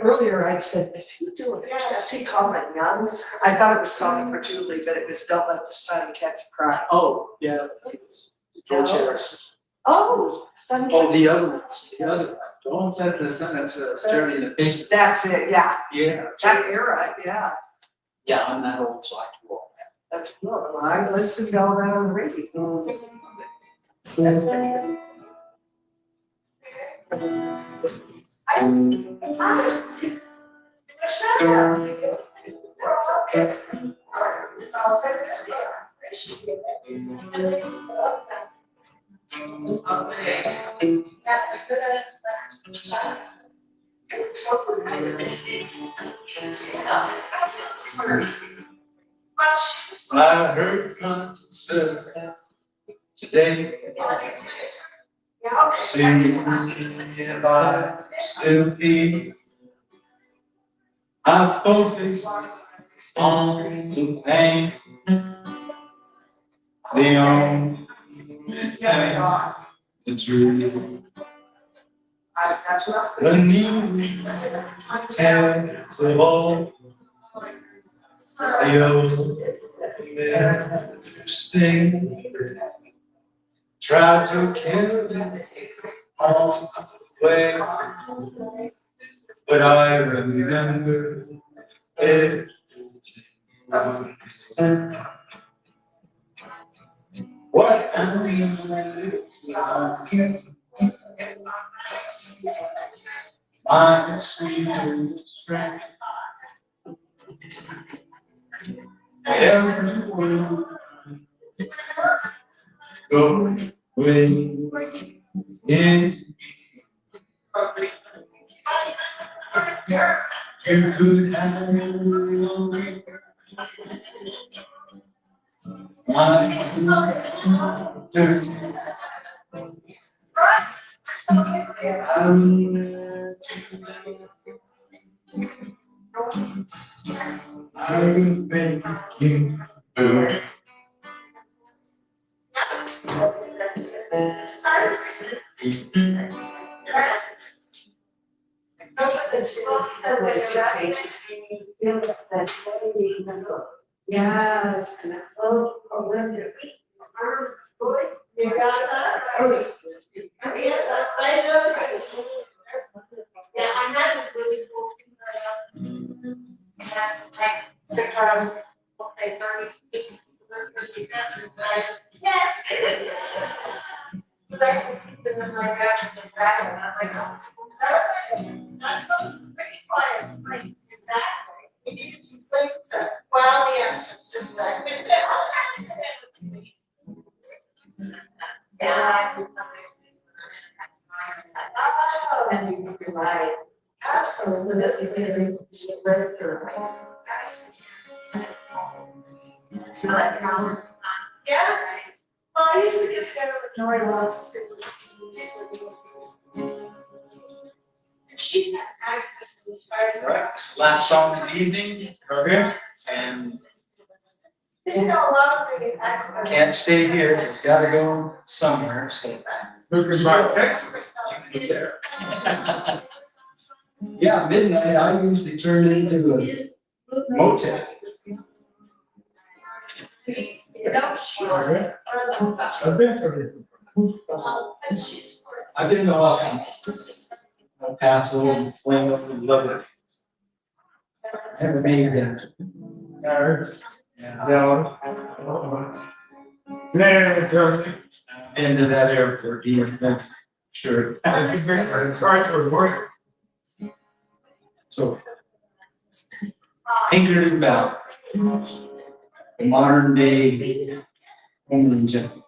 Earlier I said, is he doing it? Is he calling Young's? I thought it was Song for Julie, but it was Don't Let the Sun Catch a Cry. Oh, yeah, it's George Harris. Oh, Sun. Oh, the other ones, the other one. Don't set the sentence, Jerry in the face. That's it, yeah, Yeah. that era, yeah, Yeah, I'm that old, so I can do all that. that's cool. When I listened all around on the radio. I heard concert today, singing if I still feel. I focus on the pain, the only thing that's real. The need terrible, the old sting, try to kill it all away, but I remember it. What am I my sweet strength? Everyone go away in. You could have I've been thinking Yes. Oh, Olivia. You got that? Yes, I noticed. Yeah, I'm not really working. And I took okay, 30. But I think that my gosh, the back and I'm like, that's what was pretty quiet, like in that way. It's great to wow the ancestors. Yeah. Oh, and you're right. Absolutely, this is gonna be very through. Absolutely. It's not common. Yes. Well, I used to get together with Nori Loves. She's an actress who inspires me. Right, last song of the evening, okay, and You know, a lot of the actors. can't stay here, it's gotta go somewhere, so. Looking by Texas. You can go there. Yeah, midnight, I usually turn it into a motel. No, she's. I've been through And she's. I've been to Austin, El Paso, Plano, and love it. Never made it. No. No, Into that airport, yeah, sure. it's hard to avoid. So. Anchored about the modern day woman gentleman.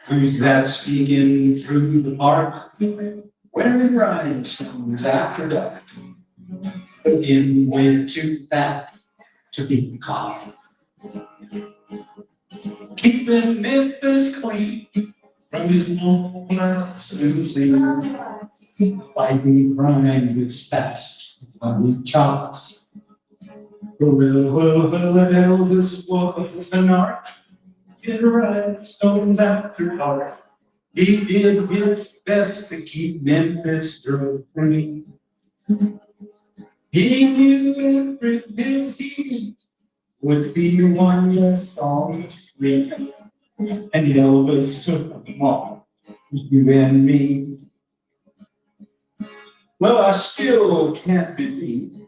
Who's that speaking through the park? Wearing rhinestones after dark. Looking way too fat to be caught. Keeping Memphis clean from his moments to see. Fighting crime with fast money chops. Well, Elvis was an art. Get rhinestones after dark. He did his best to keep Memphis drug free. He knew every disease would be one less on the street. And Elvis took them all, you and me. Well, I still can't believe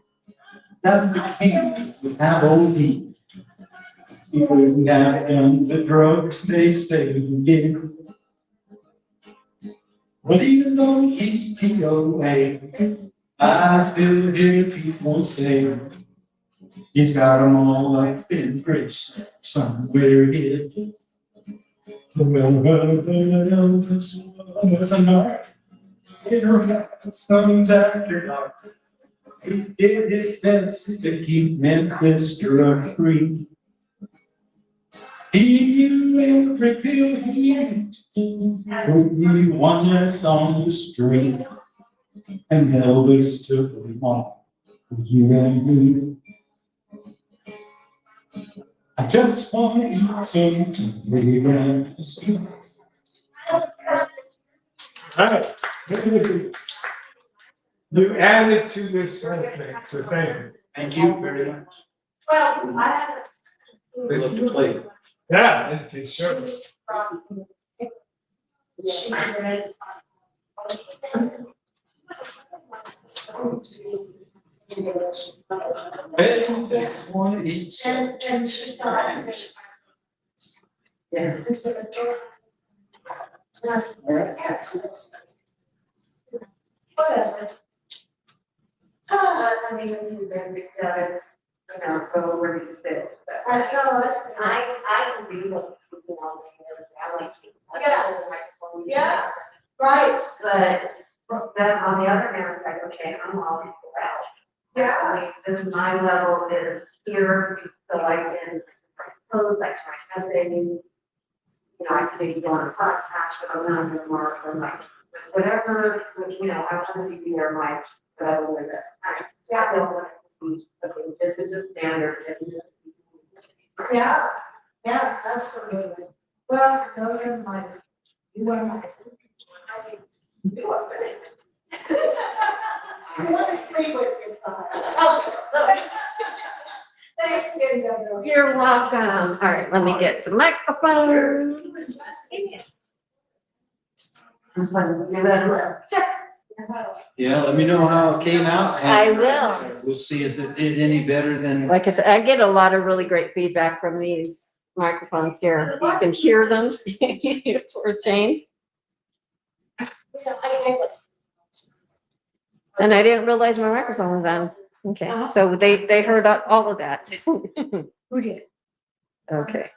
that the king would have OD. He wouldn't have done the drugs they say he did. But even though he's POA, I still hear people say he's got them all up in grace somewhere here. Well, this was a night. Stones after dark. He did his best to keep Memphis drug free. He knew every pill he ate would be one less on the street. And Elvis took them all for you and me. I just want to eat some fragrance. Alright. You added to this whole thing, so thank you. Thank you very much. Well, I This is the plate. Yeah, it sure is. Hey, just want to eat some fragrance. Yeah. Whatever. I mean, you know, go where you fit. That's all right. I can be what people want to hear. I like it. Yeah, right. But then on the other hand, it's like, okay, I'm all people out. Yeah. I mean, this is my level is here, so I can close, like my something. You know, I could be doing a podcast, but I'm not doing more for my, whatever, you know, I want to be there, my, whatever with it. Yeah, I don't want to be, okay, this is the standard. Yeah, yeah, absolutely. Well, those are my, you are my. You are my. I want to sleep with you. Okay. Thanks again, Deborah. You're welcome. All right, let me get the microphone. Yeah, let me know how it came out. I will. We'll see if it did any better than. Like I said, I get a lot of really great feedback from these microphones here. You can hear them for Shane. And I didn't realize my microphone was on. Okay, so they heard all of that. Who did? Okay.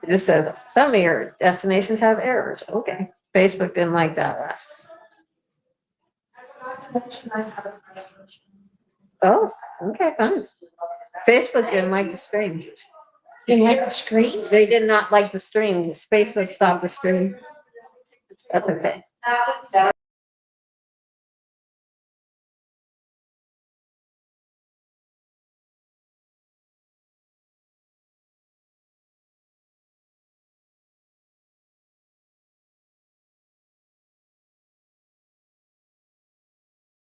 It just says, some of your destinations have errors. Okay. Facebook didn't like that last. Oh, okay, fine. Facebook didn't like the stream. Didn't like the screen? They did not like the stream. Facebook stopped the stream. That's okay.